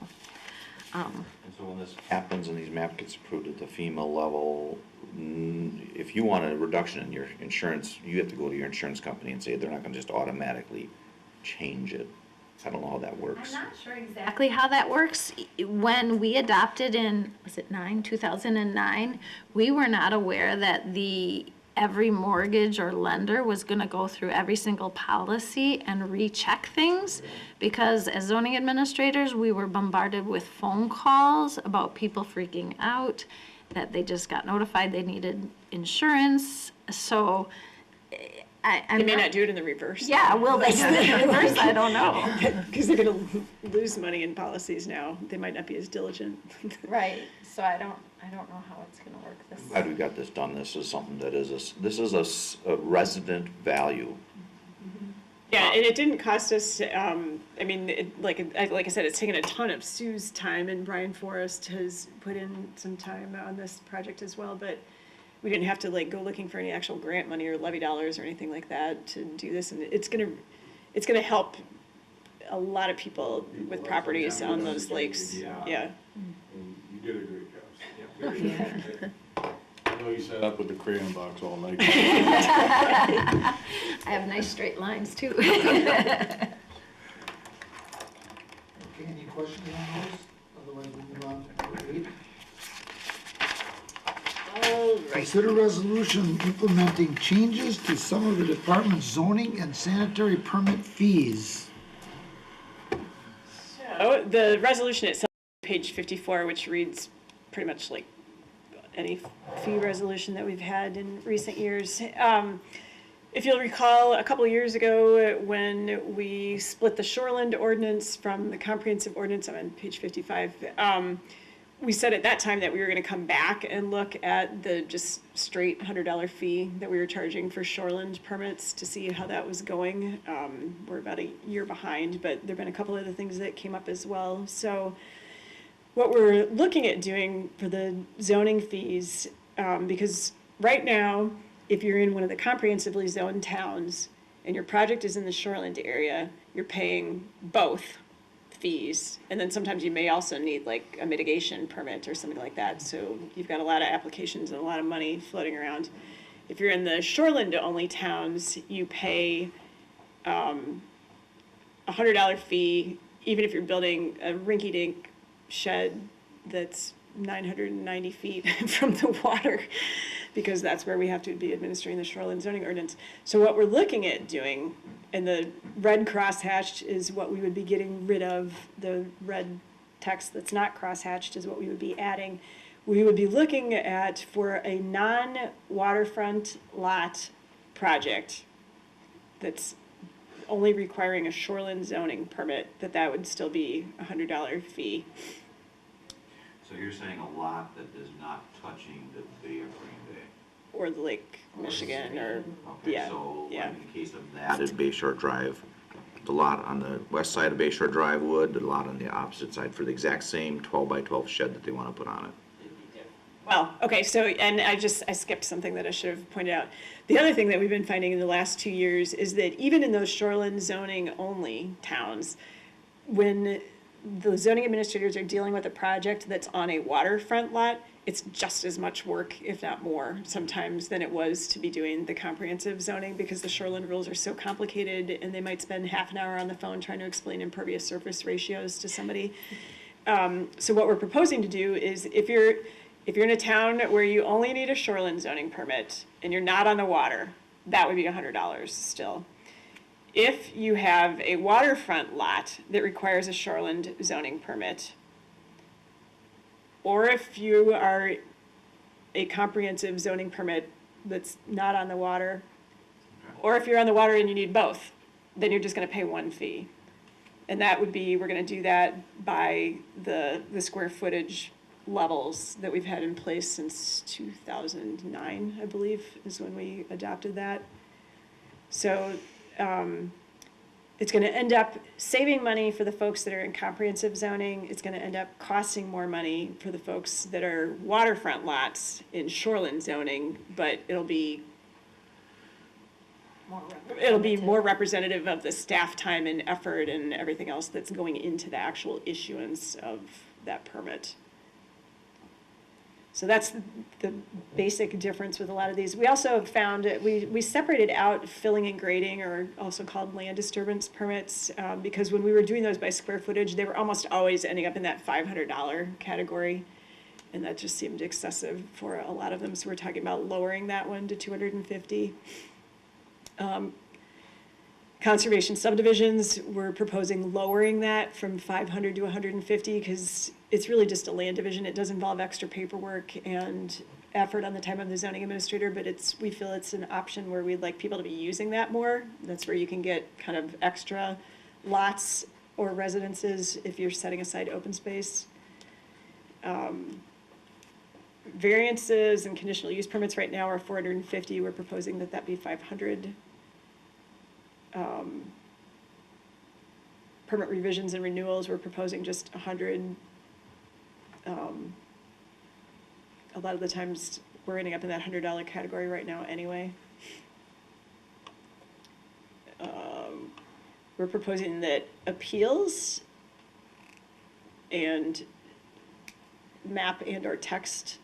And so when this happens and these map gets approved at the FEMA level, if you want a reduction in your insurance, you have to go to your insurance company and say they're not gonna just automatically change it. I don't know how that works. I'm not sure exactly how that works. When we adopted in, was it 2009, we were not aware that every mortgage or lender was gonna go through every single policy and recheck things, because as zoning administrators, we were bombarded with phone calls about people freaking out, that they just got notified they needed insurance, so They may not do it in the reverse. Yeah, will they do it in reverse? I don't know. Because they're gonna lose money in policies now. They might not be as diligent. Right, so I don't know how it's gonna work this. Glad we got this done. This is something that is a resident value. Yeah, and it didn't cost us, I mean, like I said, it's taken a ton of Sue's time, and Brian Forrest has put in some time on this project as well, but we didn't have to like go looking for any actual grant money or levy dollars or anything like that to do this, and it's gonna help a lot of people with properties on those lakes. Yeah. And you did a great job. Yeah. I know you sat up with the crayon box all night. I have nice straight lines too. Okay, any questions on those? Otherwise, we'll move on to number 8. All right. Consider resolution implementing changes to some of the department's zoning and sanitary permit fees. So the resolution itself, page 54, which reads pretty much like any fee resolution that we've had in recent years. If you'll recall, a couple of years ago, when we split the shoreland ordinance from the comprehensive ordinance, I'm on page 55, we said at that time that we were going to come back and look at the just straight $100 fee that we were charging for shoreland permits to see how that was going. We're about a year behind, but there have been a couple other things that came up as well. So what we're looking at doing for the zoning fees, because right now, if you're in one of the comprehensively zoned towns, and your project is in the shoreland area, you're paying both fees. And then sometimes you may also need like a mitigation permit or something like that. So you've got a lot of applications and a lot of money floating around. If you're in the shoreland-only towns, you pay $100 fee, even if you're building a rinky-dink shed that's 990 feet from the water, because that's where we have to be administering the shoreline zoning ordinance. So what we're looking at doing, and the red crosshatched is what we would be getting rid of, the red text that's not crosshatched is what we would be adding. We would be looking at, for a non-waterfront lot project that's only requiring a shoreline zoning permit, that would still be a $100 fee. So you're saying a lot that is not touching the Bay of Green Bay? Or the Lake Michigan, or, Okay, yeah, so yeah. in the case of that is Bay Shore Drive, the lot on the west side of Bay Shore Drive would, the lot on the opposite side for the exact same 12 by 12 shed that they want to put on it. Well, okay, so, and I skipped something that I should have pointed out. The other thing that we've been finding in the last 2 years is that even in those shoreline zoning only towns, when the zoning administrators are dealing with a project that's on a waterfront lot, it's just as much work, if not more, sometimes than it was to be doing the comprehensive zoning, because the shoreline rules are so complicated, and they might spend half an hour on the phone trying to explain impervious surface ratios to somebody. So what we're proposing to do is, if you're in a town where you only need a shoreline zoning permit and you're not on the water, that would be $100 still. If you have a waterfront lot that requires a shoreline zoning permit, or if you are a comprehensive zoning permit that's not on the water, or if you're on the water and you need both, then you're just gonna pay one fee. And that would be, we're gonna do that by the square footage levels that we've had in place since 2009, I believe, is when we adopted that. So it's going to end up saving money for the folks that are in comprehensive zoning. It's going to end up costing more money for the folks that are waterfront lots in shoreline zoning, but it'll be more representative of the staff time and effort and everything else that's going into the actual issuance of that permit. So that's the basic difference with a lot of these. We also found that we separated out filling and grading, or also called land disturbance permits, because when we were doing those by square footage, they were almost always ending up in that $500 category. And that just seemed excessive for a lot of them. So we're talking about lowering that one to $250. Conservation subdivisions, we're proposing lowering that from 500 to 150, because it's really just a land division. It does involve extra paperwork and effort on the time of the zoning administrator, but we feel it's an option where we'd like people to be using that more. That's where you can get kind of extra lots or residences if you're setting aside open space. Variances and conditional use permits right now are 450. We're proposing that be 500. Permit revisions and renewals, we're proposing just 100. A lot of the times we're ending up in that $100 category right now anyway. We're proposing that appeals and map and or text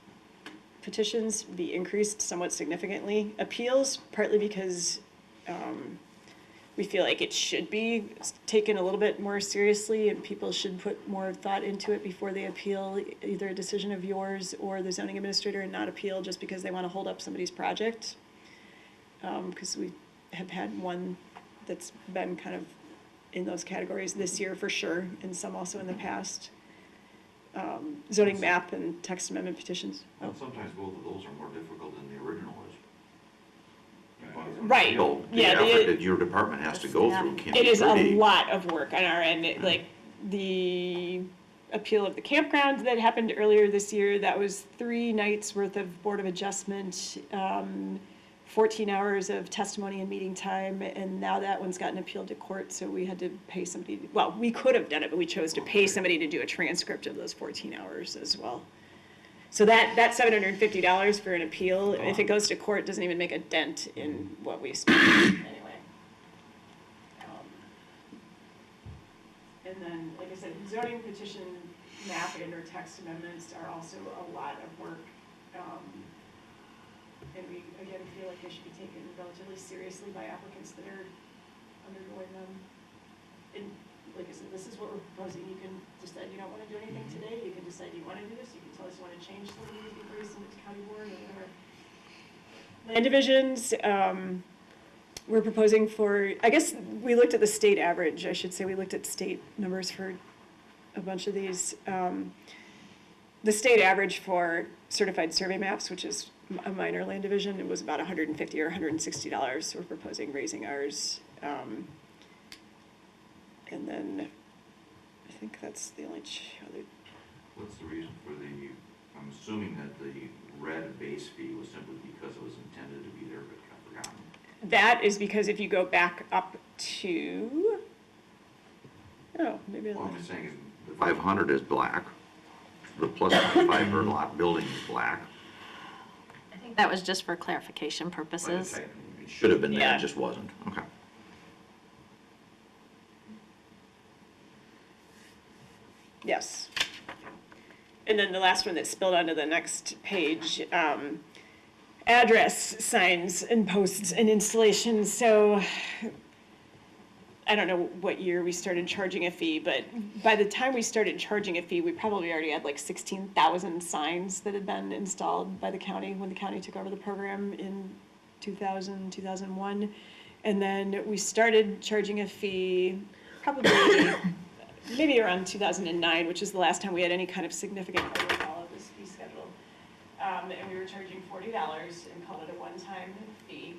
petitions be increased somewhat significantly. Appeals, partly because we feel like it should be taken a little bit more seriously, and people should put more thought into it before they appeal either a decision of yours or the zoning administrator, and not appeal just because they want to hold up somebody's project. Because we have had one that's been kind of in those categories this year for sure, and some also in the past. Zoning map and text amendment petitions. Well, sometimes both of those are more difficult than the original is. Right. The Yeah, effort that your department has to go through can be it is a pretty. lot of work on our end. Like the appeal of the campground that happened earlier this year, that was 3 nights worth of Board of Adjustment, 14 hours of testimony and meeting time, and now that one's gotten appealed to court, so we had to pay somebody, well, we could have done it, but we chose to pay somebody to do a transcript of those 14 hours as well. So that $750 for an appeal, if it goes to court, doesn't even make a dent in what we spent anyway. And then, like I said, zoning petition map and or text amendments are also a lot of work. And we, again, feel like they should be taken relatively seriously by applicants that are undergoing them. And like I said, this is what we're proposing. You can decide you don't want to do anything today. You can decide you want to do this. You can tell us you want to change some of these before you send it to county board or whatever. Land divisions, we're proposing for, I guess we looked at the state average. I should say we looked at state numbers for a bunch of these. The state average for certified survey maps, which is a minor land division, it was about $150 or $160. So we're proposing raising ours. And then I think that's the only other. What's the reason for I'm assuming that the red base fee was simply because it was intended to be there, but got forgotten. That is because if you go back up to, maybe. Well, I'm just saying, the 500 is black, the plus 5 or lot building is black. I think that was just for clarification Like I purposes. say, it should have been there, Yeah. it just wasn't, okay. Yes. And then the last one that spilled onto the next page, address signs and posts and installations. So I don't know what year we started charging a fee, but by the time we started charging a fee, we probably already had like 16,000 signs that had been installed by the county when the county took over the program in 2000, 2001. And then we started charging a fee probably maybe around 2009, which is the last time we had any kind of significant overhaul of this fee schedule. And we were charging $40 and called it a one-time fee.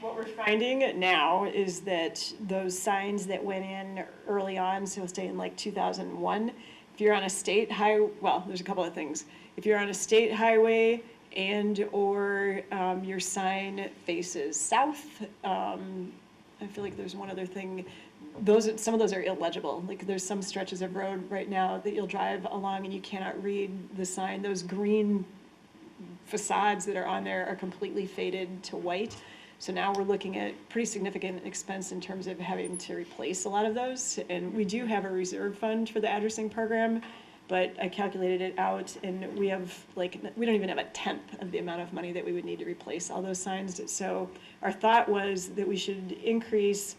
What we're finding now is that those signs that went in early on, so say in like 2001, if you're on a state highway, well, there's a couple of things. If you're on a state highway and or your sign faces south, I feel like there's one other thing. Some of those are illegible. Like there's some stretches of road right now that you'll drive along and you cannot read the sign. Those green facades that are on there are completely faded to white. So now we're looking at pretty significant expense in terms of having to replace a lot of those. And we do have a reserve fund for the addressing program, but I calculated it out and we have we don't even have a tenth of the amount of money that we would need to replace all those signs. So our thought was that we should increase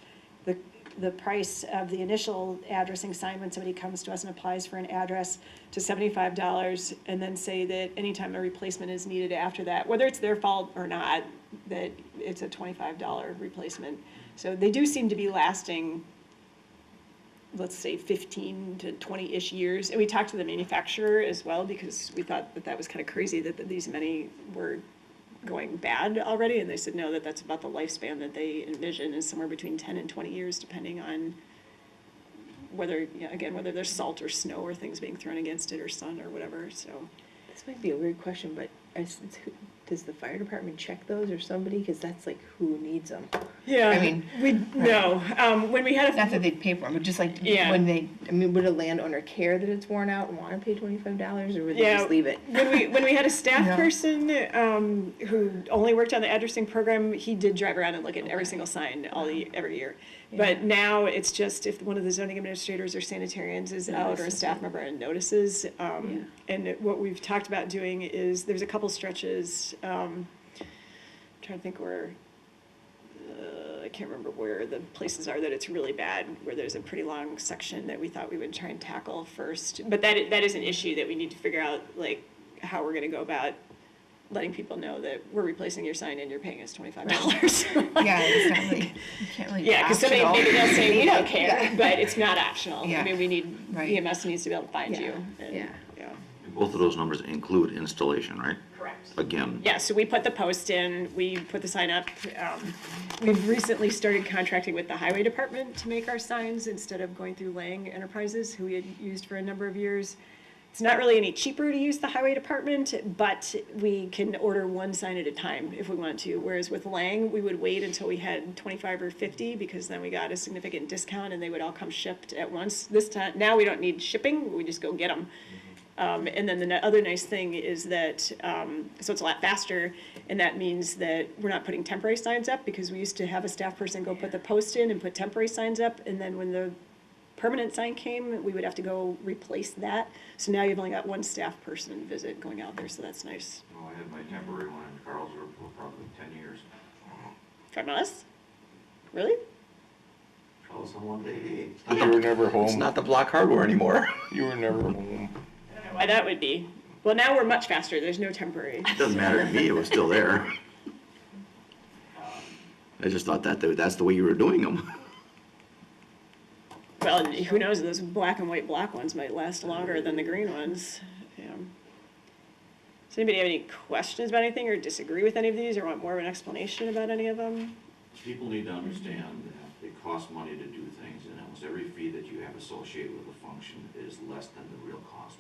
the price of the initial addressing sign when somebody comes to us and applies for an address to $75, and then say that anytime a replacement is needed after that, whether it's their fault or not, that it's a $25 replacement. So they do seem to be lasting, let's say 15 to 20-ish years. And we talked to the manufacturer as well because we thought that was kind of crazy that these many were going bad already, and they said no, that's about the lifespan that they envision is somewhere between 10 and 20 years, depending on whether, whether there's salt or snow or things being thrown against it or sun or whatever. So This might be a weird question, but does the fire department check those or somebody? Because that's like who needs them. yeah, I mean, no. When we had not that they'd pay for them, but just like Yeah. would a landowner care that it's worn out and want to pay $25, or would they just leave it? when we had a staff Yeah. person who only worked on the addressing program, he did drive around and look at every single sign every year. But now it's just if one of the zoning administrators or sanitarians is out or a staff member and notices. And what we've talked about doing is there's a couple stretches. I'm trying to think where. I can't remember where the places are that it's really bad, where there's a pretty long section that we thought we would try and tackle first. But that is an issue that we need to figure out, like, how we're going to go about letting people know that we're replacing your sign and you're paying us $25. Yeah, it's not like, you can't really. Yeah, because maybe they'll say, we don't care, Yeah. but it's not optional. Yeah. I mean, we need, Right. EMS needs to be able to find Yeah. you. And, Yeah. Both of those numbers include installation, right? Correct. Again, Yeah, so we put the post in, we put the sign up. We've recently started contracting with the highway department to make our signs instead of going through Lang Enterprises, who we had used for a number of years. It's not really any cheaper to use the highway department, but we can order one sign at a time if we want to. Whereas with Lang, we would wait until we had 25 or 50 because then we got a significant discount and they would all come shipped at once. This time, now we don't need shipping, we just go get them. And then the other nice thing is that, so it's a lot faster, and that means that we're not putting temporary signs up because we used to have a staff person go put the post in and put temporary signs up, and then when the permanent sign came, we would have to go replace that. So now you've only got one staff person visit going out there, so that's nice. Oh, I had my temporary one in Carlsruhe for probably 10 years. From us? Really? Tell someone they, You were never it's home. not the block hardware anymore. You were never home. I don't know why that would be. Well, now we're much faster, there's no temporary. It doesn't matter to me, it was still there. I just thought that's the way you were doing them. Well, and who knows, those black and white block ones might last longer than the green ones. Yeah. Does anybody have any questions about anything or disagree with any of these or want more of an explanation about any of them? People need to understand that it costs money to do things, and almost every fee that you have associated with a function is less than the real cost.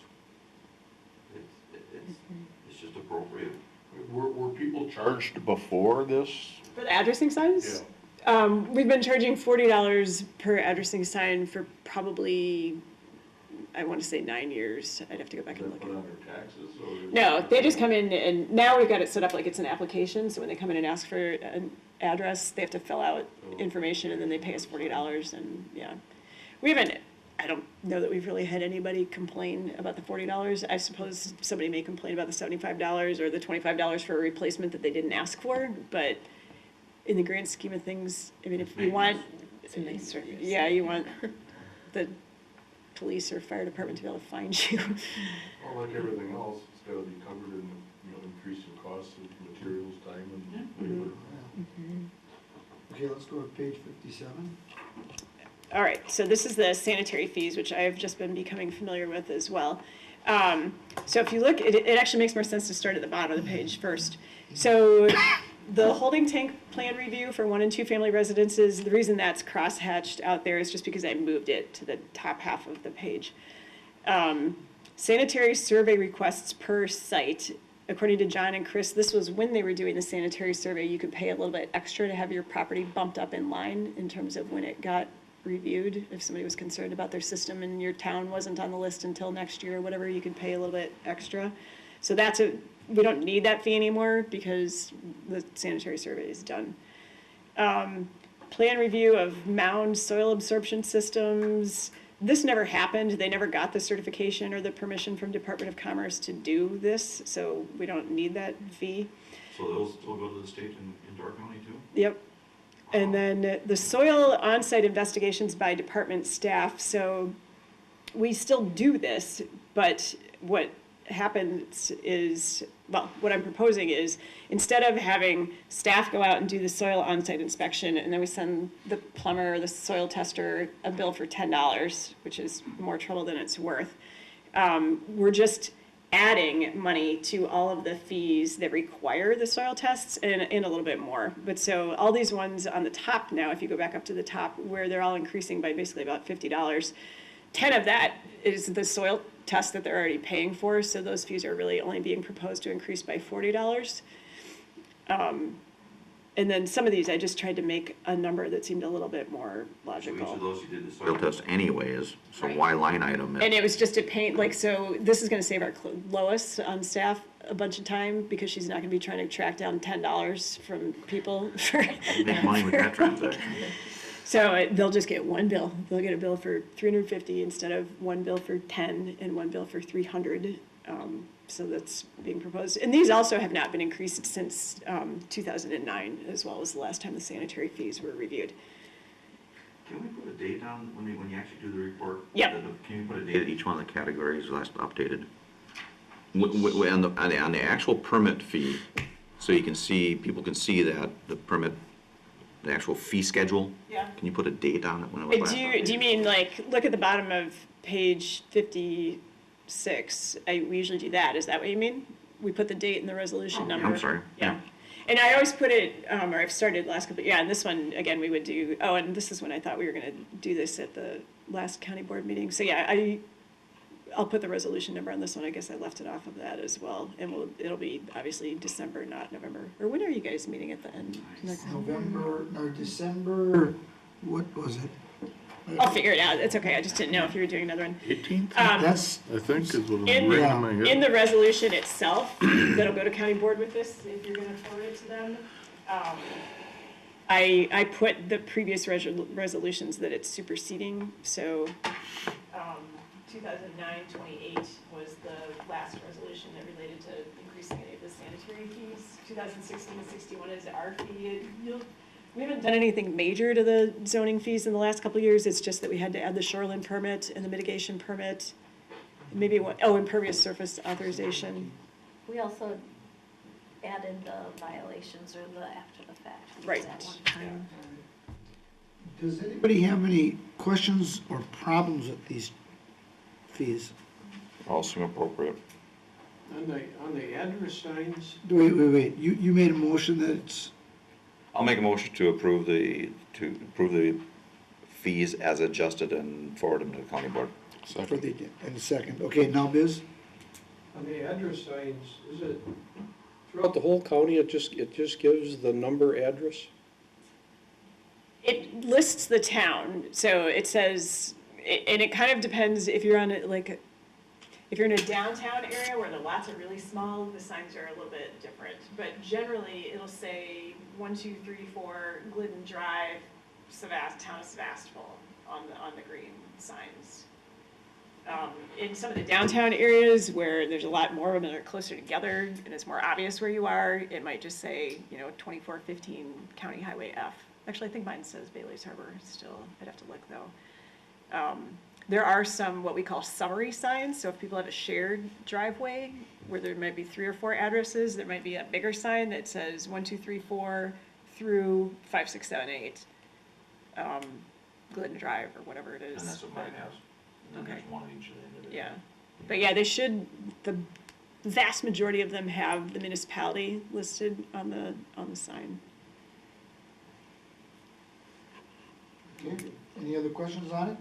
It's just appropriate. Were people charged before this? For the addressing signs? We've been charging $40 per addressing sign for probably, I want to say 9 years. I'd have to go back and look at it. Taxes, or? No, they just come in and now we've got it set up like it's an application. So when they come in and ask for an address, they have to fill out information and then they pay us $40 and yeah. We haven't, I don't know that we've really had anybody complain about the $40. I suppose somebody may complain about the $75 or the $25 for a replacement that they didn't ask for, but in the grand scheme of things, I mean, if you want, It's a nice service. yeah, you want the police or fire department to be able to find you. Well, like everything else, it's gotta be covered in, increasing costs of materials, time, and labor. Okay, let's go to page 57. All right, so this is the sanitary fees, which I've just been becoming familiar with as well. So if you look, it actually makes more sense to start at the bottom of the page first. So the holding tank plan review for 1 and 2 family residences, the reason that's cross-hatched out there is just because I moved it to the top half of the page. Sanitary survey requests per site. According to John and Chris, this was when they were doing the sanitary survey, you could pay a little bit extra to have your property bumped up in line in terms of when it got reviewed. If somebody was concerned about their system and your town wasn't on the list until next year or whatever, you could pay a little bit extra. So we don't need that fee anymore because the sanitary survey is done. Plan review of mound soil absorption systems. This never happened. They never got the certification or the permission from Department of Commerce to do this, so we don't need that fee. So those still go to the state in Door County too? Yep. And then the soil on-site investigations by department staff. So we still do this, but what happens is, well, what I'm proposing is instead of having staff go out and do the soil on-site inspection and then we send the plumber or the soil tester a bill for $10, which is more trouble than it's worth, we're just adding money to all of the fees that require the soil tests and a little bit more. But so all these ones on the top now, if you go back up to the top, where they're all increasing by basically about $50, 10 of that is the soil test that they're already paying for, so those fees are really only being proposed to increase by $40. And then some of these, I just tried to make a number that seemed a little bit more So each logical. of those you did the soil test anyways, so Right. why line item it? And it was just a pain, like, so this is gonna save our Lois on staff a bunch of time because she's not gonna be trying to track down $10 from people for. Make money with that transaction. So they'll just get one bill. They'll get a bill for $350 instead of one bill for 10 and one bill for 300. So that's being proposed. And these also have not been increased since 2009, as well as the last time the sanitary fees were reviewed. Can we put a date on when you actually do the report? Yep. Can you put a date at each one of the categories last updated? On the actual permit fee, so you can see, people can see that the permit, the actual fee schedule? Yeah. Can you put a date on it when it was last updated? Do you mean like, look at the bottom of page 56? We usually do that. Is that what you mean? We put the date and the resolution number? I'm sorry. Yeah. And I always put it, or I've started last couple, yeah, and this one, again, we would do, and this is when I thought we were gonna do this at the last county board meeting. So yeah, I'll put the resolution number on this one. I guess I left it off of that as well. And it'll be obviously December, not November. Or when are you guys meeting at the end? November, or December, what was it? I'll figure it out. It's okay. I just didn't know if you were doing another one. 18th, That's, I think is what I'm In reading in my in head. the resolution itself, that'll go to county board with this, if you're gonna forward it to them. I put the previous resolutions that it's superseding, so 2009-28 was the last resolution that related to increasing any of the sanitary fees. 2016-61 is our fee. We haven't done anything major to the zoning fees in the last couple of years. It's just that we had to add the shoreline permit and the mitigation permit. Maybe impervious surface authorization. We also added the violations or the after the fact. fees Right. At one time. Does anybody have any questions or problems with these fees? All seem appropriate. On the address signs, Wait, you made a motion that it's, I'll make a motion to approve the fees as adjusted and forward them to the county board. for the, in a second. Okay, now Biz? on the address signs, is it throughout the whole county, it just gives the number address? It lists the town, so it says, and it kind of depends if you're on if you're in a downtown area where the lots are really small, the signs are a little bit different. But generally, it'll say 1, 2, 3, 4 Glidden Drive, town of Sevastopol on the green signs. In some of the downtown areas where there's a lot more of them that are closer together and it's more obvious where you are, it might just say, 2415 County Highway F. Actually, I think mine says Bailey's Harbor still. I'd have to look though. There are some what we call summary signs. So if people have a shared driveway where there might be 3 or 4 addresses, there might be a bigger sign that says 1, 2, 3, 4 through 5, 6, 7, 8. Glidden Drive or whatever it is. And that's what mine has. And then Okay. there's one at each of the individual. Yeah, but yeah, the vast majority of them have the municipality listed on the sign. Okay, any other questions on it?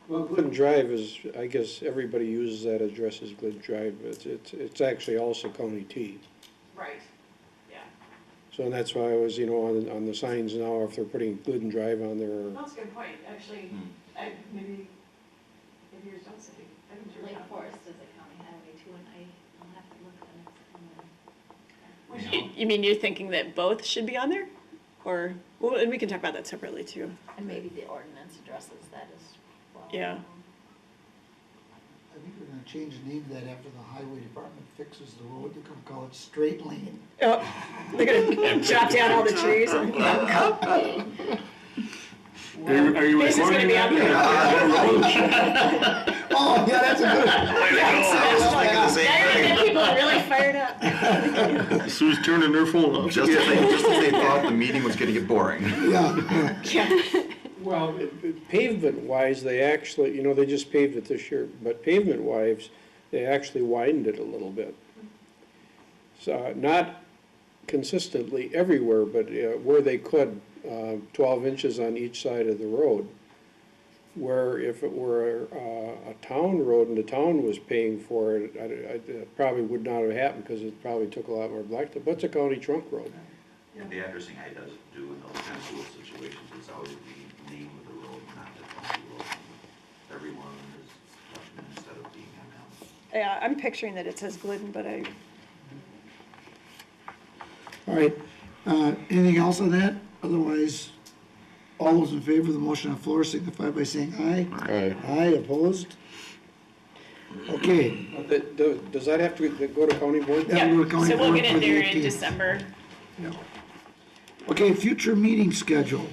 Well, Glidden Drive is, I guess, everybody uses that address as Glidden Drive, but it's actually also County T. Right. Yeah. So and that's why I was, on the signs now, if they're putting Glidden Drive on there, That's a good point, actually. Maybe yours don't say. Lake Forest is a county highway too, and I'll have to look at it. You mean you're thinking that both should be on there? Or, well, and we can talk about that separately too. And maybe the ordinance addresses that as well. Yeah. I think we're gonna change the name of that after the highway department fixes the road. They're gonna call it Straight Lane. Oh, they're gonna chop down all the trees and. Are you This is gonna recording be that? up there. Oh, yeah, that's a good. I was thinking the same Now you're thing. getting people really fired up. Sue's turning their phone off. Just as they thought the meeting was gonna get boring. Yeah, Yeah. well, pavement-wise, they actually, they just paved it this year, but pavement-wise, they actually widened it a little bit. So, not consistently everywhere, but where they could, 12 inches on each side of the road. Where if it were a town road and the town was paying for it, it probably would not have happened because it probably took a lot more blacktop, but it's a county trunk road. And the addressing I does do in those kind of situations is always the name of the road, not the county road. Everyone is Dutchman instead of being MM. Yeah, I'm picturing that it says Glidden, but all right. Anything else on that? Otherwise, all those in favor of the motion on the floor signify by saying aye. Aye. Aye, opposed? Okay. Does that have to go to county board? That will go to county so we'll board get for it the there in 18th. December. Okay, future meeting schedule.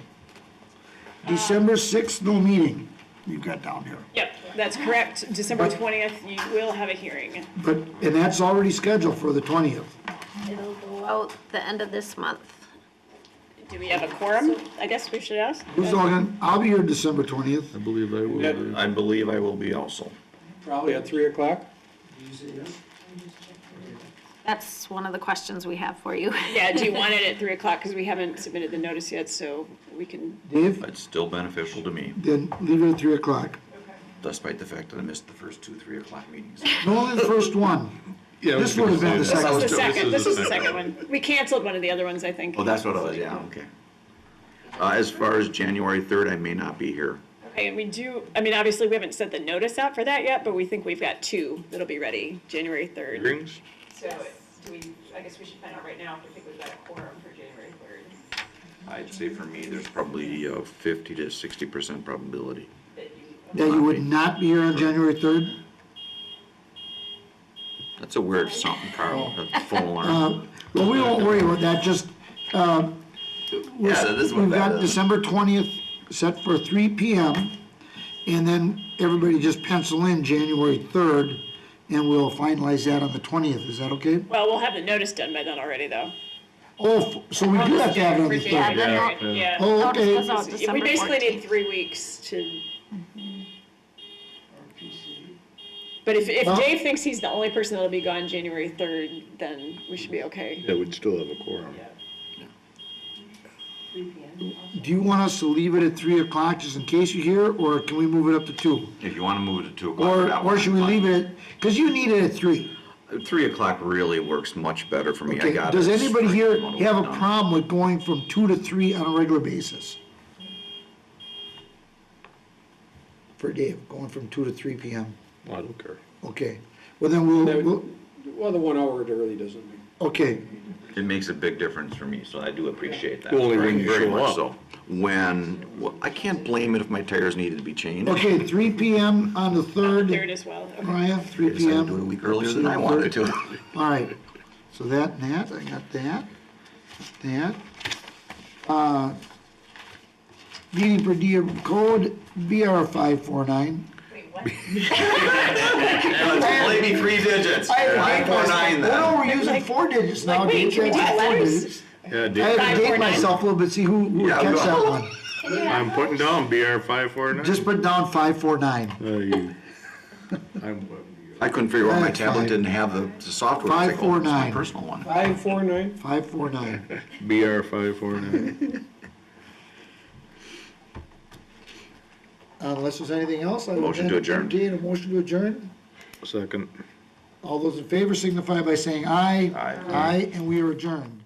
December 6th, no meeting. You've got down here. Yep, that's correct. December 20th, you will have a hearing. But, and that's already scheduled for the 20th. It'll go out the end of this month. Do we have a quorum? I guess we should ask. Who's all gonna, I'll be here December 20th. I believe I will. I believe I will be also. Probably at 3 o'clock? That's one of the questions we have for you. Yeah, do you want it at 3 o'clock? Because we haven't submitted the notice yet, so we can. Dave, It's still beneficial to me, then leave it at 3 o'clock. despite the fact that I missed the first 2, 3 o'clock meetings. No, the first one. Yeah, I was This would have been the gonna say second. This is the one. second, this is the second one. We canceled one of the other ones, I think. Oh, that's what it was, yeah, okay. As far as January 3rd, I may not be here. Okay, and we do, I mean, obviously, we haven't sent the notice out for that yet, but we think we've got 2 that'll be ready, January 3rd. Hearings? So do we, I guess we should find out right now if we think we've got a quorum for January 3rd. I'd say for me, there's probably a 50 to 60% probability. That you would not be here on January 3rd? That's a weird something, Carl, a phone alarm. Well, we won't worry about that, just, Yeah, that is what we've that got is. December 20th set for 3 PM, and then everybody just pencil in January 3rd, and we'll finalize that on the 20th, is that okay? Well, we'll have the notice done by then already, though. Oh, so we do have to have it on the Yeah, 3rd? the no- Yeah. Oh, notice okay. goes out We December basically need 14th. 3 weeks to. But if Well- Dave thinks he's the only person that'll be gone January 3rd, then we should be okay. Yeah, we'd still have a quorum. Do you want us to leave it at 3 o'clock just in case you're here, or can we move it up to 2? If you want to move it to 2 o'clock. Or should we leave it at, because you need it at 3. 3 o'clock really works much better for me. I Okay, got does it anybody straight. here I wanna have work a done. problem with going from 2 to 3 on a regular basis? For Dave, going from 2 to 3 PM? I don't care. Okay, well then we'll, Well, the 1 hour, it really doesn't make. okay, It makes a big difference for me, so I do appreciate that. Only when Very, you very show much up. so. Well, I can't blame it if my tires needed to be changed. okay, 3 PM on the 3rd. 3rd as well, okay. Brian, 3 They decided to PM. do it a week earlier than I wanted to. All right, so that and that, I got that. Meeting per diem code, BR 549. Wait, what? Maybe 3 digits, 549 then. Oh, no, we're using 4 digits now. Like, wait, Dave, can we that's do 4 letters? digits. Yeah, I had to date 549. myself a little bit, see who would Yeah, catch go. that one. I'm putting down BR 549. Just put down 549. I couldn't figure out my That's tablet fine. didn't have the software. I was like, oh, it's my 549. personal one. 549? 549. BR 549. Unless there's anything else, I will Motion to adjourn. entertain a motion to adjourn. Second. All those in favor signify by saying aye. Aye. Aye, and we are adjourned.